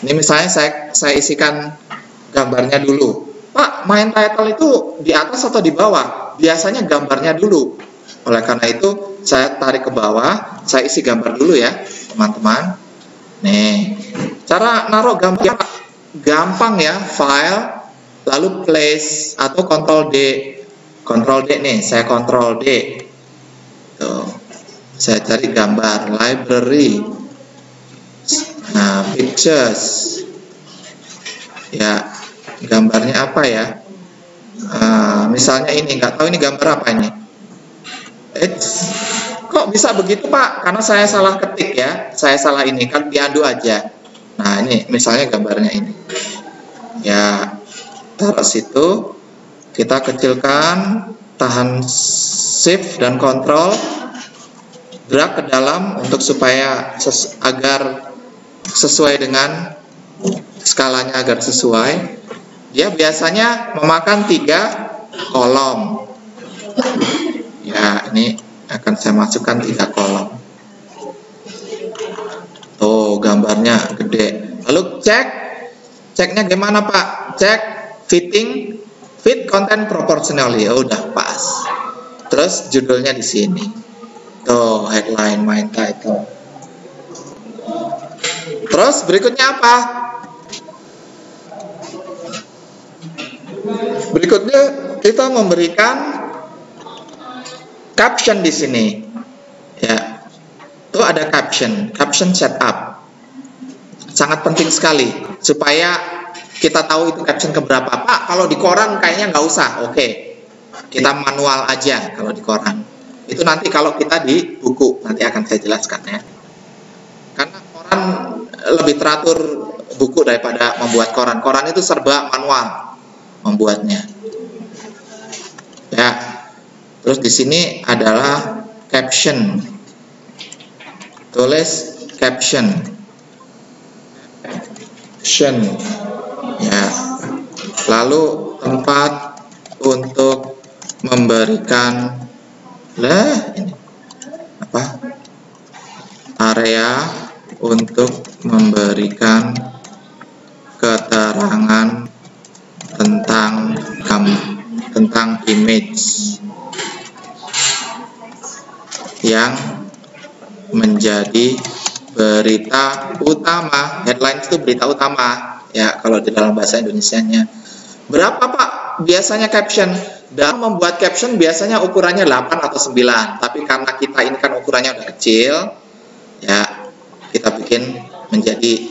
Ini misalnya saya isikan gambarnya dulu. Pak, main title itu di atas atau di bawah? Biasanya gambarnya dulu. Oleh karena itu, saya tarik ke bawah, saya isi gambar dulu ya, teman-teman. Nih, cara naruh gambar gampang ya, file, lalu place atau Ctrl D. Ctrl D nih, saya Ctrl D. Tuh, saya cari gambar, library. Nah, pictures. Ya, gambarnya apa ya? Misalnya ini, nggak tahu ini gambar apa ini. Kok bisa begitu Pak? Karena saya salah ketik ya, saya salah ini, kan diadu aja. Nah ini misalnya gambarnya ini. Ya, taruh situ, kita kecilkan, tahan shift dan control, drag ke dalam untuk supaya agar sesuai dengan skalanya agar sesuai. Dia biasanya memakan 3 kolom. Ya, ini akan saya masukkan 3 kolom. Tuh, gambarnya gede. Lalu ceknya gimana Pak? Cek fit content proportionally. Ya udah pas. Terus judulnya di sini. Tuh, headline, main title. Terus berikutnya apa? Berikutnya kita memberikan caption di sini. Ya. Itu ada caption setup. Sangat penting sekali supaya kita tahu itu caption keberapa. Pak, kalau di koran kayaknya nggak usah. Oke, kita manual aja kalau di koran. Itu nanti kalau kita di buku, nanti akan saya jelaskan ya. Karena koran lebih teratur buku daripada membuat koran. Koran itu serba manual membuatnya. Ya. Terus di sini adalah caption. Tulis caption. Ya. Lalu tempat untuk memberikan area untuk memberikan keterangan tentang image yang menjadi berita utama. Headline itu berita utama ya kalau di dalam bahasa Indonesianya. Berapa Pak biasanya caption? Dalam membuat caption biasanya ukurannya 8 atau 9, tapi karena kita ini kan ukurannya udah kecil ya, kita bikin menjadi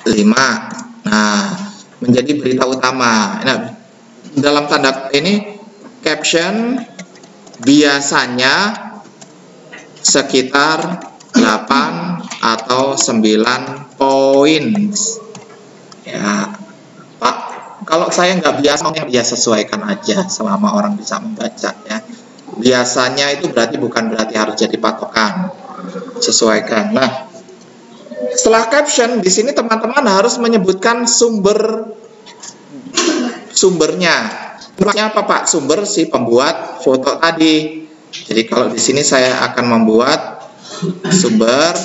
5. Nah, menjadi berita utama. Nah, dalam tanda ini caption biasanya sekitar 8 atau 9 poin. Ya, Pak, kalau saya nggak biasa, ya sesuaikan aja selama orang bisa membaca ya. Biasanya itu bukan berarti harus jadi patokan. Sesuaikan. Nah, setelah caption di sini teman-teman harus menyebutkan sumbernya. Maksudnya apa Pak? Sumber si pembuat foto tadi. Jadi kalau di sini saya akan membuat sumber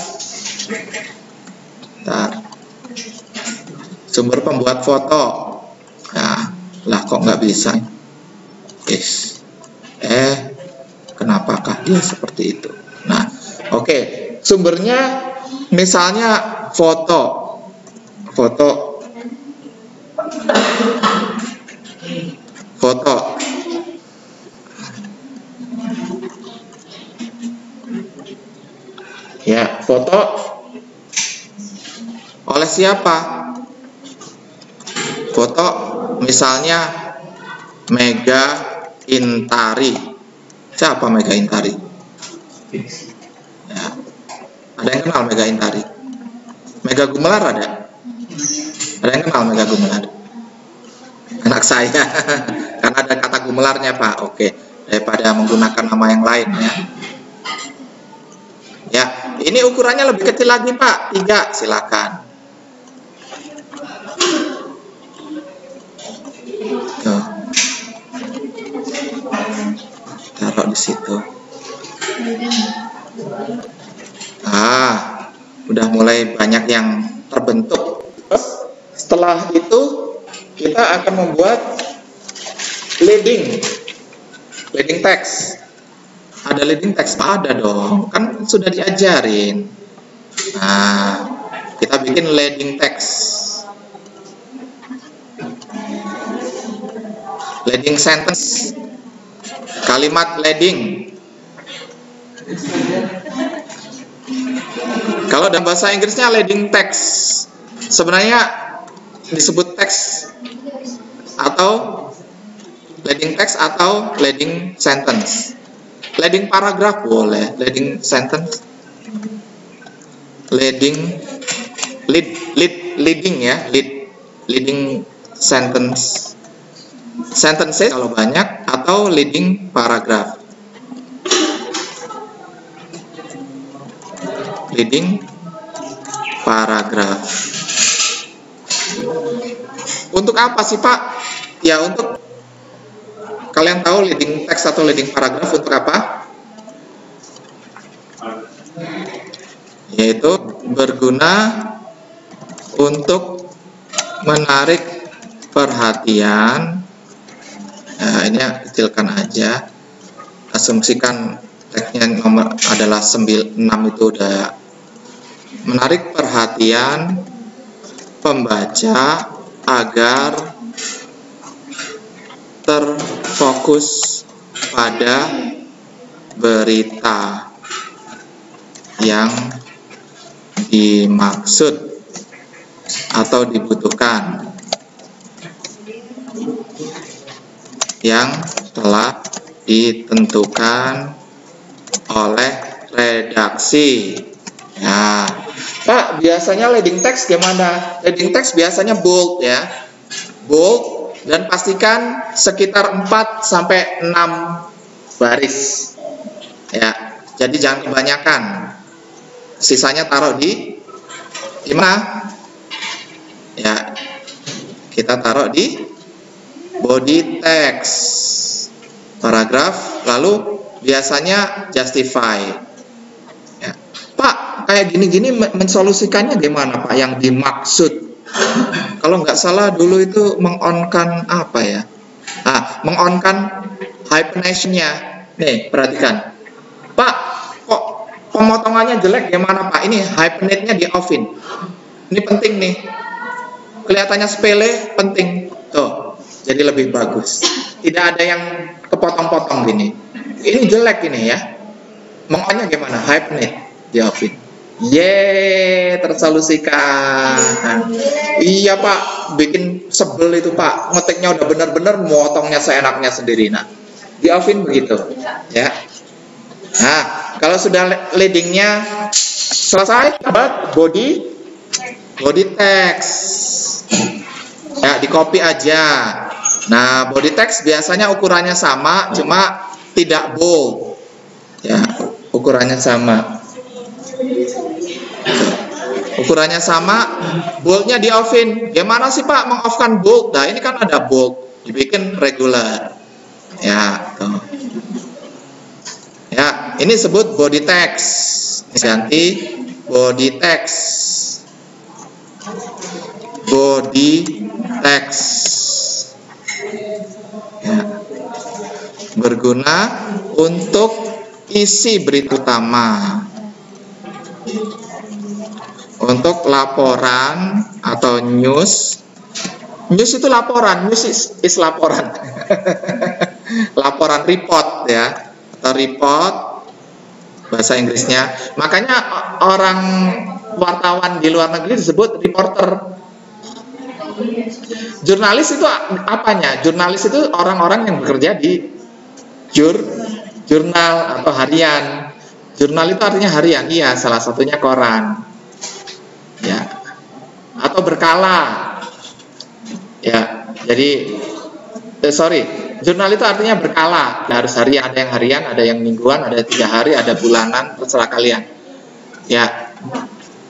pembuat foto. Nah, lah kok nggak bisa? Yes. Kenapakah dia seperti itu? Nah, oke. Sumbernya misalnya foto. Ya, foto oleh siapa? Foto misalnya Mega Intari. Siapa Mega Intari? Ya. Ada yang kenal Mega Intari? Mega Gumelar ada? Ada yang kenal Mega Gumelar? Anak saya. Karena ada kata gumelarnya Pak. Oke, daripada menggunakan nama yang lain ya. Ya, ini ukurannya lebih kecil lagi Pak. 3, silakan. Tuh. Taruh di situ. Udah mulai banyak yang terbentuk. Setelah itu kita akan membuat leading text. Ada leading text? Ada dong, kan sudah diajarin. Nah, kita bikin leading text. Leading sentence. Kalimat leading. Kalau dalam bahasa Inggrisnya leading text, sebenarnya disebut teks atau leading text atau leading sentence. Leading paragraph boleh, leading sentence, leading sentence, sentences kalau banyak, atau leading paragraph. Leading paragraph. Untuk apa sih Pak? Ya untuk, kalian tahu leading text atau leading paragraph untuk apa? Yaitu berguna untuk menarik perhatian. Nah, ini kecilkan aja. Asumsikan teksnya nomor adalah 6 itu udah menarik perhatian perhatian pembaca agar terfokus pada berita yang dimaksud atau dibutuhkan yang telah ditentukan oleh redaksi. Ya, Pak, biasanya leading text gimana? Leading text biasanya bold ya. Bold, dan pastikan sekitar 4 sampai 6 baris. Ya, jadi jangan kebanyakan. Sisanya taruh di mana? Ya, kita taruh di body text paragraf, lalu biasanya justify. Ya. Pak, kayak gini-gini mensolusikannya gimana Pak? Yang dimaksud, kalau nggak salah dulu itu mengonkan apa ya? Mengonkan hyphenation-nya. Nih, perhatikan. Pak, kok pemotongannya jelek gimana Pak? Ini hyphenate-nya di offin. Ini penting nih. Kelihatannya sepele, penting. Tuh, jadi lebih bagus. Tidak ada yang kepotong-potong gini. Ini jelek ini ya. Mengonnya gimana? Hyphenate di offin. Yeay, tersolusikan. Iya Pak, bikin sebel itu Pak. Ngetiknya udah bener-bener, motongnya seenaknya sendiri. Nah, di offin begitu ya. Nah, kalau sudah leadingnya selesai, body text ya, di copy aja. Nah, body text biasanya ukurannya sama, cuma tidak bold ya, ukurannya sama. Ukurannya sama, boldnya di offin. Gimana sih Pak meng-off-kan bold? Nah, ini kan ada bold, dibikin regular ya, tuh. Ya, ini sebut body text. Ganti body text. Body text. Ya. Berguna untuk isi berita utama. Untuk laporan atau news. News itu laporan, news is laporan. Laporan, report ya. Atau report bahasa Inggrisnya. Makanya orang wartawan di luar negeri disebut reporter. Jurnalis itu apanya? Jurnalis itu orang-orang yang bekerja di jurnal atau harian. Jurnal itu artinya harian, iya, salah satunya koran. Ya. Atau berkala. Ya, jadi jurnal itu artinya berkala. Harus harian, ada yang harian, ada yang mingguan, ada 3 hari, ada bulanan, terserah kalian. Ya.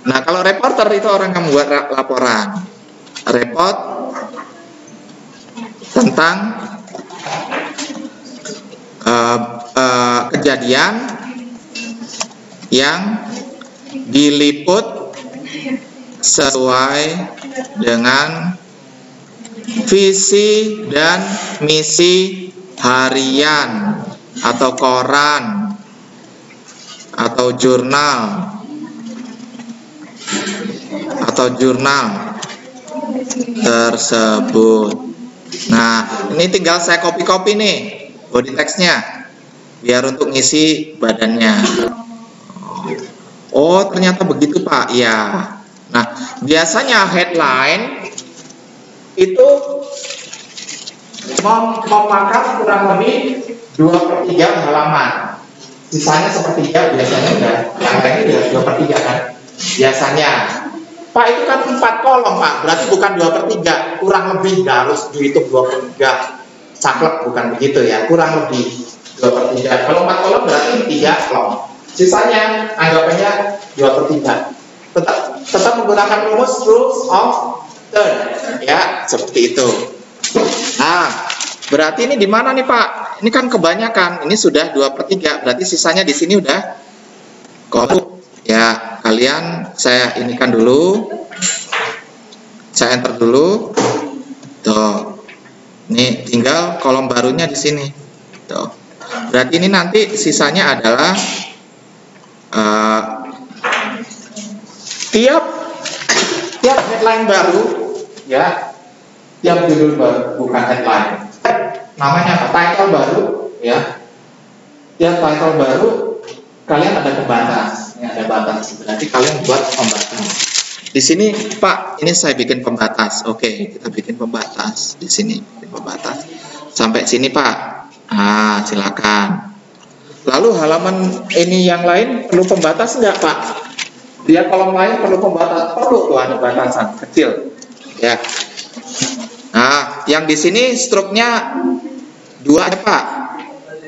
Nah, kalau reporter itu orang yang membuat laporan. Report tentang kejadian yang diliput sesuai dengan visi dan misi harian atau koran atau jurnal tersebut. Nah, ini tinggal saya copy nih body text-nya biar untuk ngisi badannya. Oh, ternyata begitu Pak. Ya. Nah, biasanya headline itu memakan kurang lebih 2/3 halaman. Sisanya sepertiga biasanya udah. Yang lainnya udah 2/3 kan? Biasanya. Pak, itu kan 4 kolom Pak. Berarti bukan 2/3. Kurang lebih harus dihitung 2/3. Saklek bukan begitu ya. Kurang lebih 2/3. Kalau 4 kolom berarti 3 kolom. Sisanya anggapannya 2/3. Tetap menggunakan rumus rules of third ya, seperti itu. Nah, berarti ini di mana nih Pak? Ini kan kebanyakan. Ini sudah 2/3. Berarti sisanya di sini udah kolom. Ya, kalian saya inikan dulu. Saya enter dulu. Tuh. Ini tinggal kolom barunya di sini. Tuh. Berarti ini nanti sisanya adalah tiap tiap headline baru, ya, tiap judul baru, bukan headline. Namanya apa? Title baru, ya. Tiap title baru, kalian ada pembatas. Ini ada batas. Berarti kalian buat pembatas. Di sini, Pak, ini saya bikin pembatas. Oke, kita bikin pembatas di sini, bikin pembatas. Sampai sini, Pak. Ah, silakan. Lalu halaman ini yang lain perlu pembatas enggak, Pak? Dia kolom lain perlu pembatas, perlu tuh ada batasan kecil, ya. Nah, yang di sini struknya 2 aja, Pak.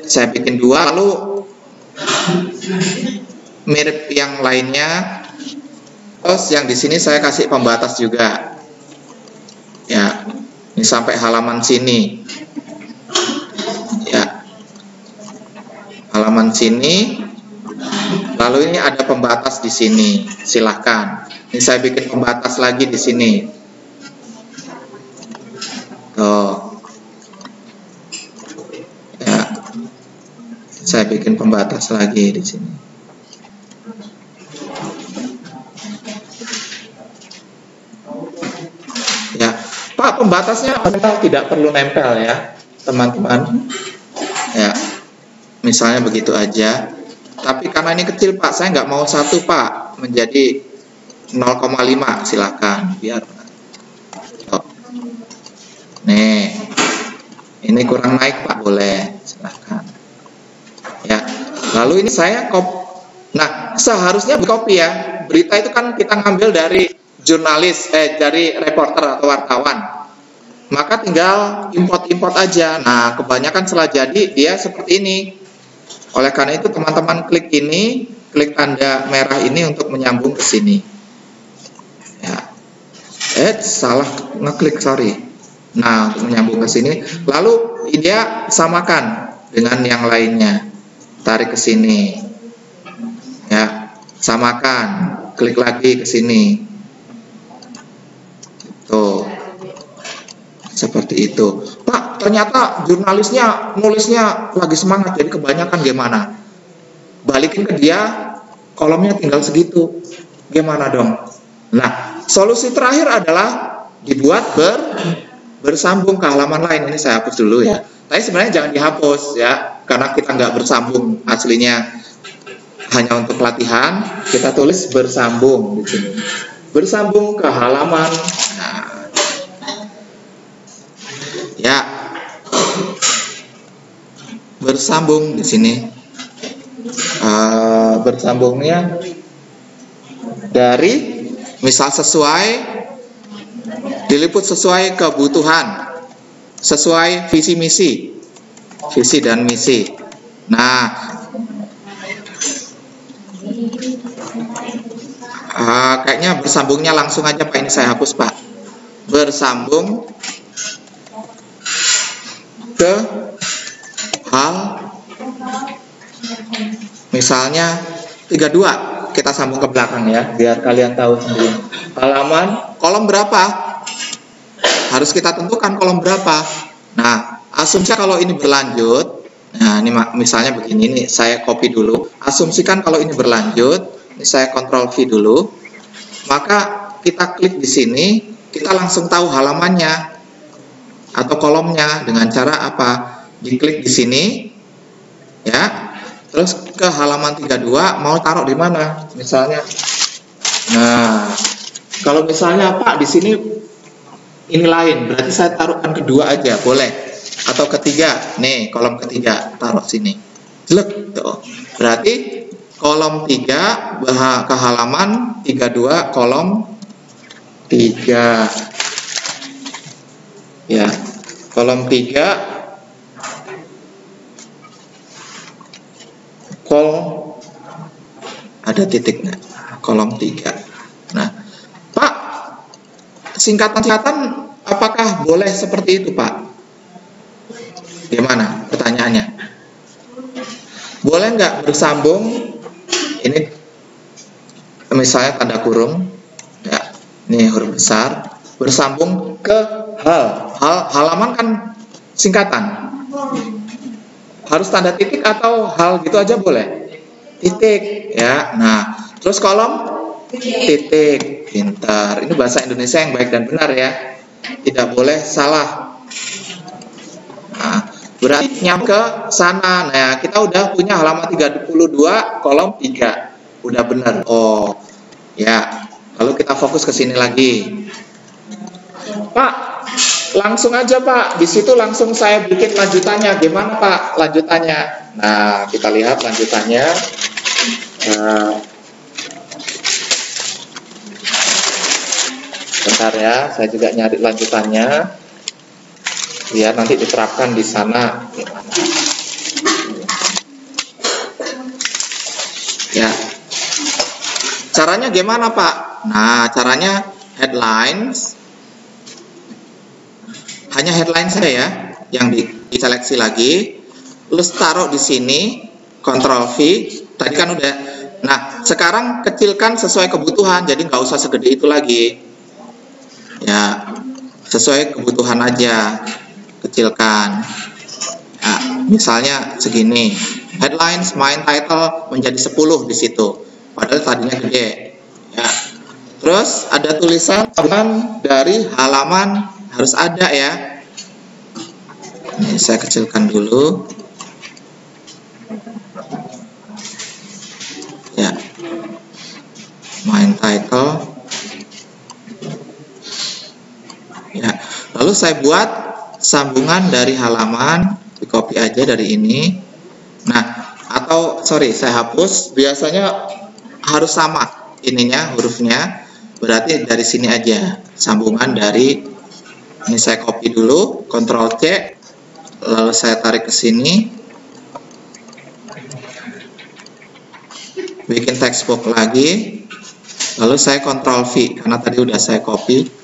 Saya bikin 2, lalu mirip yang lainnya. Terus yang di sini saya kasih pembatas juga, ya. Ini sampai halaman sini, ya. Halaman sini. Lalu ini ada pembatas di sini. Silahkan. Ini saya bikin pembatas lagi di sini. Tuh. Ya. Saya bikin pembatas lagi di sini. Ya, Pak, pembatasnya tidak perlu nempel ya, teman-teman. Ya, misalnya begitu aja. Tapi karena ini kecil, Pak, saya nggak mau 1, Pak, menjadi 0,5. Silakan, biar. Oh. Nih, ini kurang naik, Pak, boleh. Silakan. Ya, lalu ini saya Nah, seharusnya copy ya. Berita itu kan kita ngambil dari jurnalis, dari reporter atau wartawan. Maka tinggal import aja. Nah, kebanyakan setelah jadi dia seperti ini. Oleh karena itu teman-teman klik ini, klik tanda merah ini untuk menyambung ke sini. Ya. Salah ngeklik, sorry. Nah, untuk menyambung ke sini, lalu dia samakan dengan yang lainnya. Tarik ke sini. Ya, samakan. Klik lagi ke sini. Tuh. Seperti itu. Pak, ternyata jurnalisnya nulisnya lagi semangat, jadi kebanyakan gimana? Balikin ke dia, kolomnya tinggal segitu. Gimana dong? Nah, solusi terakhir adalah dibuat bersambung ke halaman lain. Ini saya hapus dulu ya. Tapi sebenarnya jangan dihapus ya, karena kita nggak bersambung. Aslinya hanya untuk latihan, kita tulis bersambung di sini. Bersambung ke halaman. Nah, ya, bersambung di sini. Bersambungnya dari misal sesuai, diliput sesuai kebutuhan, sesuai visi dan misi. Nah, kayaknya bersambungnya langsung aja, Pak. Ini saya hapus, Pak. Bersambung ke hal, misalnya 32, kita sambung ke belakang ya, biar kalian tahu sendiri. Halaman, kolom berapa? Harus kita tentukan kolom berapa. Nah, asumsi kalau ini berlanjut, nah ini misalnya begini, ini saya copy dulu. Asumsikan kalau ini berlanjut, ini saya Ctrl V dulu, maka kita klik di sini, kita langsung tahu halamannya atau kolomnya dengan cara apa? Diklik di sini, ya. Terus ke halaman 32 mau taruh di mana? Misalnya, nah, kalau misalnya Pak di sini ini lain, berarti saya taruhkan kedua aja, boleh. Atau ketiga, nih kolom ketiga taruh sini. Jelek tuh. Berarti kolom 3 ke halaman 32 kolom 3. Ya, kolom 3 ada titiknya, kolom 3. Nah, Pak, singkatan-singkatan apakah boleh seperti itu, Pak? Gimana pertanyaannya? Boleh nggak bersambung? Ini misalnya tanda kurung, ya, ini huruf besar, bersambung ke halaman kan singkatan. Harus tanda titik atau hal gitu aja boleh? Titik, ya. Nah, terus kolom titik. Pintar. Ini bahasa Indonesia yang baik dan benar ya. Tidak boleh salah. Nah, berarti nyampe ke sana. Nah, kita udah punya halaman 32 kolom 3. Udah benar. Oh, ya. Lalu kita fokus ke sini lagi. Pak, langsung aja Pak. Di situ langsung saya bikin lanjutannya. Gimana Pak lanjutannya? Nah, kita lihat lanjutannya. Bentar ya, saya juga nyari lanjutannya. Biar nanti diterapkan di sana. Ya. Caranya gimana Pak? Nah, caranya headlines. Hanya headline saja ya, yang diseleksi lagi. Terus taruh di sini, Ctrl V. Tadi kan udah. Nah, sekarang kecilkan sesuai kebutuhan, jadi nggak usah segede itu lagi. Ya, sesuai kebutuhan aja, kecilkan. Nah, misalnya segini. Headlines, main title menjadi 10 di situ. Padahal tadinya gede. Ya. Terus ada tulisan dari halaman harus ada ya. Ini saya kecilkan dulu. Ya. Main title. Ya. Lalu saya buat sambungan dari halaman, di copy aja dari ini. Nah, atau sorry, saya hapus. Biasanya harus sama ininya, hurufnya. Berarti dari sini aja sambungan dari ini. Saya copy dulu, Ctrl C, lalu saya tarik ke sini, bikin textbox lagi, lalu saya Ctrl V karena tadi udah saya copy.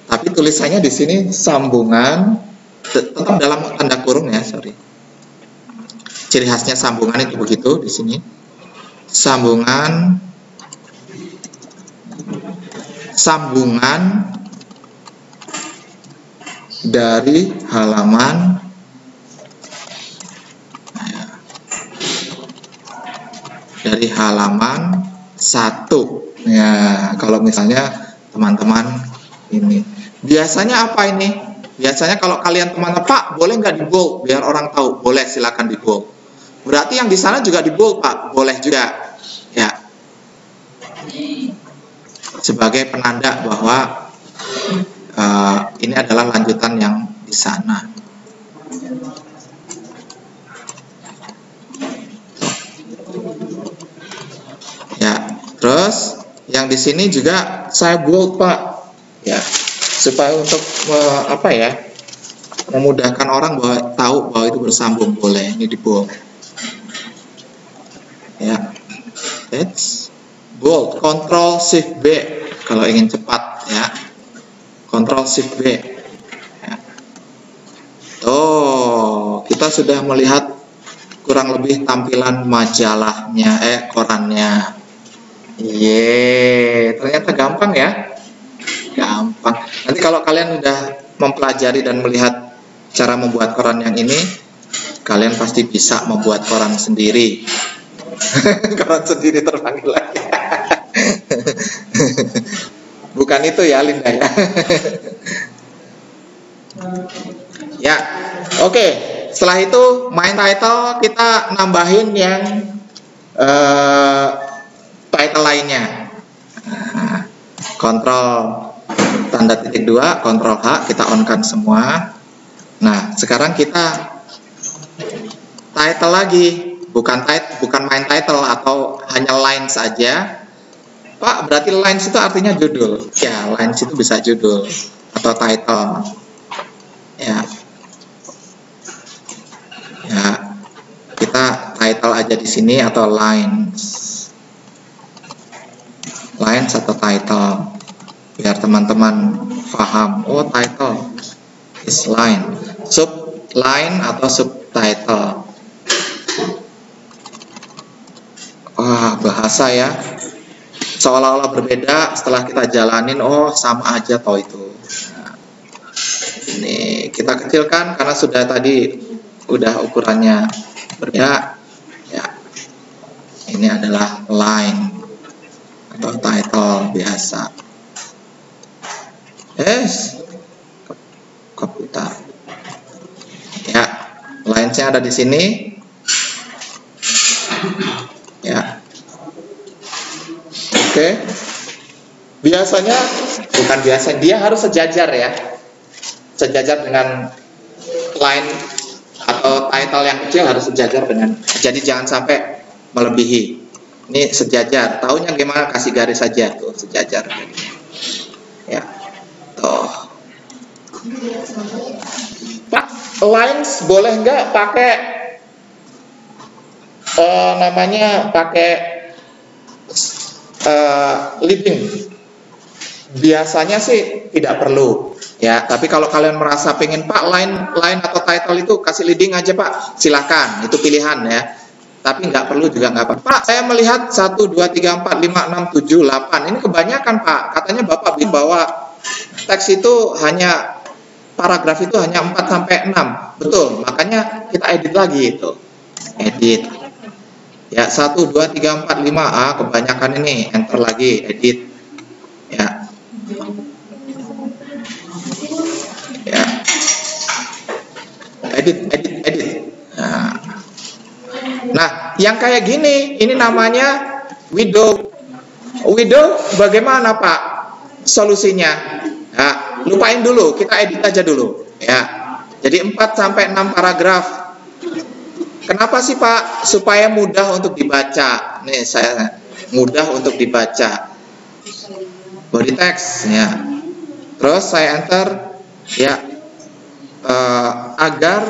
Tapi tulisannya di sini sambungan, tetap dalam tanda kurung ya, sorry. Ciri khasnya sambungan itu begitu di sini. Sambungan dari halaman dari halaman 1. Ya, kalau misalnya teman-teman ini biasanya apa ini? Biasanya kalau kalian teman-teman, Pak, boleh nggak di bold biar orang tahu? Boleh, silakan di bold. Berarti yang di sana juga di bold, Pak. Boleh juga. Ya. Sebagai penanda bahwa ini adalah lanjutan yang di sana. Ya, terus yang di sini juga saya bold, Pak. Ya, supaya untuk memudahkan orang bahwa tahu bahwa itu bersambung. Boleh, ini di bold. Ya, it's bold. Ctrl Shift B kalau ingin cepat ya. Ctrl Shift B. Ya. Oh, kita sudah melihat kurang lebih tampilan majalahnya, korannya. Ternyata gampang ya. Gampang. Nanti kalau kalian udah mempelajari dan melihat cara membuat koran yang ini, kalian pasti bisa membuat koran sendiri. Koran sendiri terpanggil lagi. Bukan itu ya, Linda ya. Ya, oke. Setelah itu main title kita nambahin yang title lainnya. Kontrol tanda titik 2, Ctrl H, kita on-kan semua. Nah, sekarang kita title lagi, bukan main title atau hanya lines saja. Pak, berarti lines itu artinya judul. Ya, lines itu bisa judul atau title. Ya. Ya, kita title aja di sini atau lines. Lines atau title. Biar teman-teman paham. Oh, title is line. Subline atau subtitle. Wah, bahasa ya. Seolah-olah berbeda, setelah kita jalanin, oh sama aja toh itu. Nah, ini kita kecilkan karena sudah tadi udah ukurannya berbeda. Ya, ini adalah line. atau title biasa. Komputer. Ya, linesnya ada di sini. Ya. Oke. Biasanya, bukan biasa, dia harus sejajar ya. Sejajar dengan line atau title yang kecil harus sejajar dengan. Jadi jangan sampai melebihi. Ini sejajar. Taunya gimana? Kasih garis saja tuh, sejajar. Ya. Tuh. Pak, lines boleh nggak pakai namanya pakai leading? Biasanya sih tidak perlu ya, tapi kalau kalian merasa pengen Pak line atau title itu kasih leading aja Pak, silakan, itu pilihan ya. Tapi nggak perlu juga nggak apa-apa. Pak, saya melihat 1, 2, 3, 4, 5, 6, 7, 8 ini kebanyakan Pak. Katanya Bapak bilang bahwa teks itu hanya paragraf itu hanya 4 sampai 6. Betul, makanya kita edit lagi itu. Edit. Ya, 1, 2, 3, 4, 5 kebanyakan ini, enter lagi, edit. Ya. Ya. Edit. Nah, yang kayak gini, ini namanya widow. Widow bagaimana Pak solusinya? Nah, lupain dulu, kita edit aja dulu. Ya, jadi 4 sampai 6 paragraf. Kenapa sih Pak? Supaya mudah untuk dibaca. Nih, saya mudah untuk dibaca. Body text, ya. Terus saya enter, ya, agar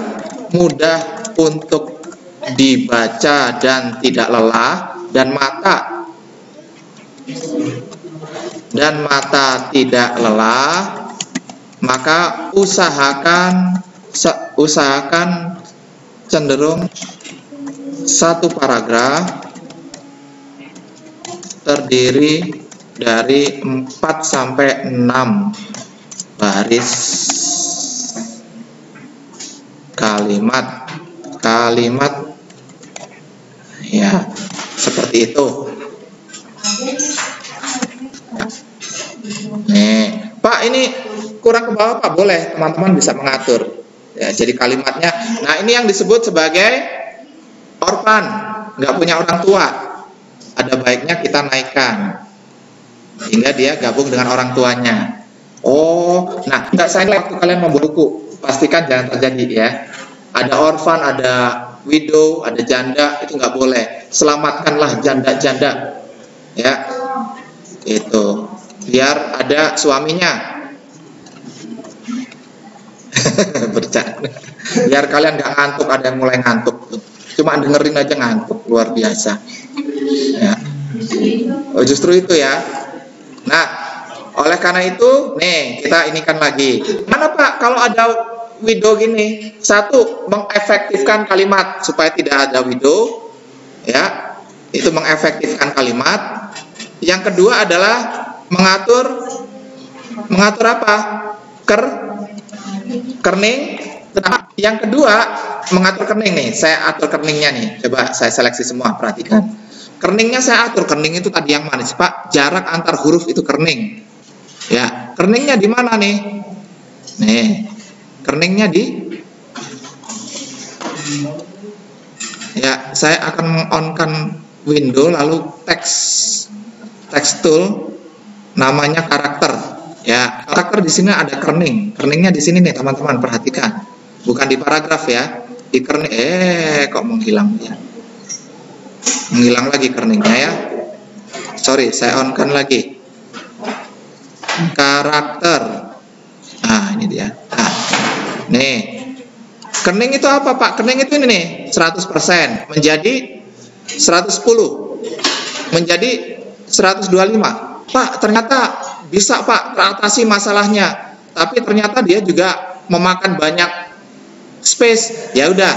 mudah untuk dibaca dan tidak lelah, dan mata tidak lelah, maka usahakan cenderung satu paragraf terdiri dari 4 sampai 6 baris kalimat ya, seperti itu. Nih, Pak, ini kurang ke bawah Pak, boleh teman-teman bisa mengatur. Ya, jadi kalimatnya. Nah, ini yang disebut sebagai orphan, nggak punya orang tua. Ada baiknya kita naikkan hingga dia gabung dengan orang tuanya. Oh, nah, nggak sayang waktu kalian membuat buku, pastikan jangan terjadi ya. Ada orphan, ada widow, ada janda, itu nggak boleh. Selamatkanlah janda-janda, ya, itu biar ada suaminya. Bercanda. Biar kalian nggak ngantuk, ada yang mulai ngantuk. Cuma dengerin aja ngantuk, luar biasa. Ya. Oh, justru itu ya. Nah, oleh karena itu, nih kita inikan lagi. Mana Pak kalau ada widow gini? Satu, mengefektifkan kalimat supaya tidak ada widow, ya. Itu mengefektifkan kalimat. Yang kedua adalah mengatur apa? Kerning. Yang kedua, mengatur kerning nih. Saya atur kerningnya nih. Coba saya seleksi semua, perhatikan. Kerningnya saya atur. Kerning itu tadi yang mana sih Pak? Jarak antar huruf itu kerning. Ya, kerningnya di mana nih? Nih, kerningnya di. Ya, saya akan meng-on-kan window lalu text tool namanya karakter. Ya, karakter di sini ada kerning. Kerningnya di sini nih, teman-teman, perhatikan. Bukan di paragraf ya. Di kerning kok menghilang ya. Menghilang lagi kerningnya ya. Sorry, saya on-kan lagi. Karakter. Nah, ini dia. Nah, nih. Kerning itu apa, Pak? Kerning itu ini nih, 100% menjadi 110. Menjadi 125. Pak, ternyata bisa Pak teratasi masalahnya. Tapi ternyata dia juga memakan banyak space. Ya udah,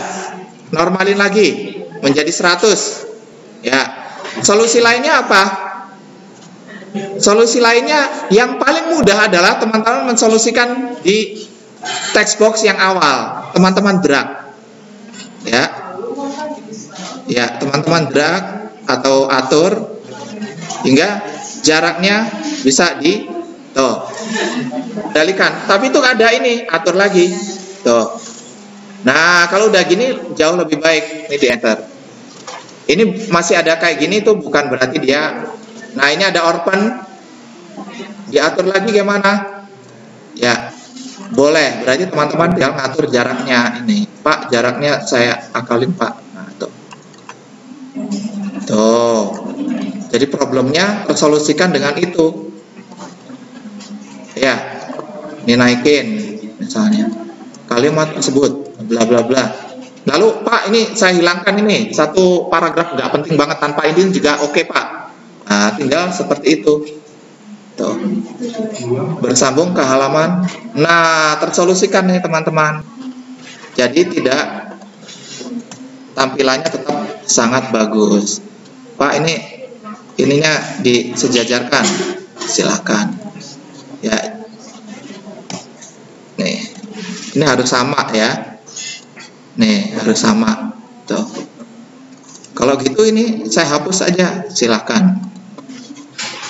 normalin lagi menjadi 100. Ya. Solusi lainnya apa? Solusi lainnya yang paling mudah adalah teman-teman mensolusikan di text box yang awal. Teman-teman drag. Ya. Ya, teman-teman drag atau atur hingga jaraknya bisa di tuh kendalikan. Tapi itu ada ini, atur lagi. Tuh. Nah, kalau udah gini jauh lebih baik. Ini di enter. Ini masih ada kayak gini tuh bukan berarti dia. Nah, ini ada open. Diatur lagi gimana? Ya. Boleh. Berarti teman-teman tinggal ngatur jaraknya ini. Pak, jaraknya saya akalin, Pak. Nah, tuh. Tuh. Jadi problemnya tersolusikan dengan itu. Ya. Ini naikin misalnya. Kalimat tersebut bla bla bla. Lalu Pak, ini saya hilangkan ini satu paragraf nggak penting banget, tanpa ini juga oke, Pak. Nah, tinggal seperti itu. Tuh. Bersambung ke halaman. Nah, tersolusikan nih teman-teman. Jadi tidak, tampilannya tetap sangat bagus. Pak, ini ininya disejajarkan. Silakan. Ya. Nih. Ini harus sama ya. Nih, harus sama. Tuh. Kalau gitu ini saya hapus aja, silakan.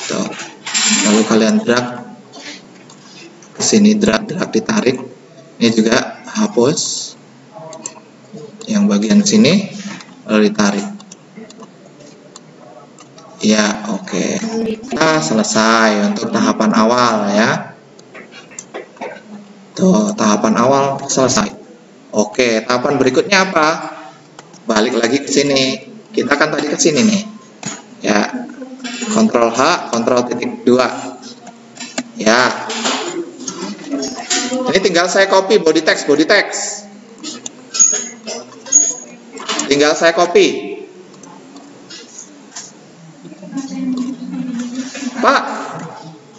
Tuh. Lalu kalian drag ke sini, drag ditarik. Ini juga hapus. Yang bagian sini lalu ditarik. Ya, oke. Nah, selesai untuk tahapan awal ya. Tuh, tahapan awal selesai. Oke, tahapan berikutnya apa? Balik lagi ke sini. Kita kan tadi ke sini nih. Ya. Ctrl H, Ctrl titik 2. Ya. Ini tinggal saya copy body text. Tinggal saya copy. Pak,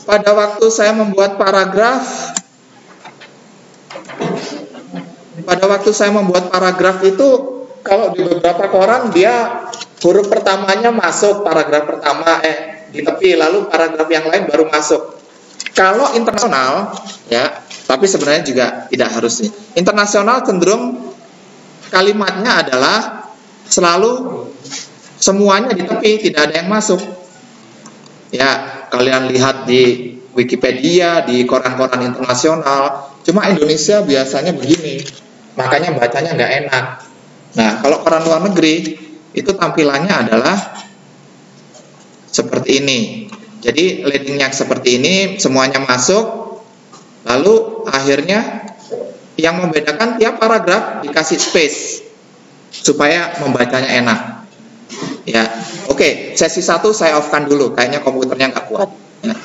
pada waktu saya membuat paragraf itu, kalau di beberapa koran dia huruf pertamanya masuk, paragraf pertama di tepi, lalu paragraf yang lain baru masuk. Kalau internasional ya, tapi sebenarnya juga tidak harus nih. Internasional cenderung kalimatnya adalah selalu semuanya di tepi, tidak ada yang masuk. Ya, kalian lihat di Wikipedia, di koran-koran internasional. Cuma Indonesia biasanya begini, makanya bacanya nggak enak. Nah, kalau koran luar negeri itu tampilannya adalah seperti ini. Jadi leadingnya seperti ini, semuanya masuk. Lalu akhirnya yang membedakan tiap paragraf dikasih space supaya membacanya enak. Ya, oke. Sesi 1 saya off-kan dulu. Kayaknya komputernya nggak kuat. Ya.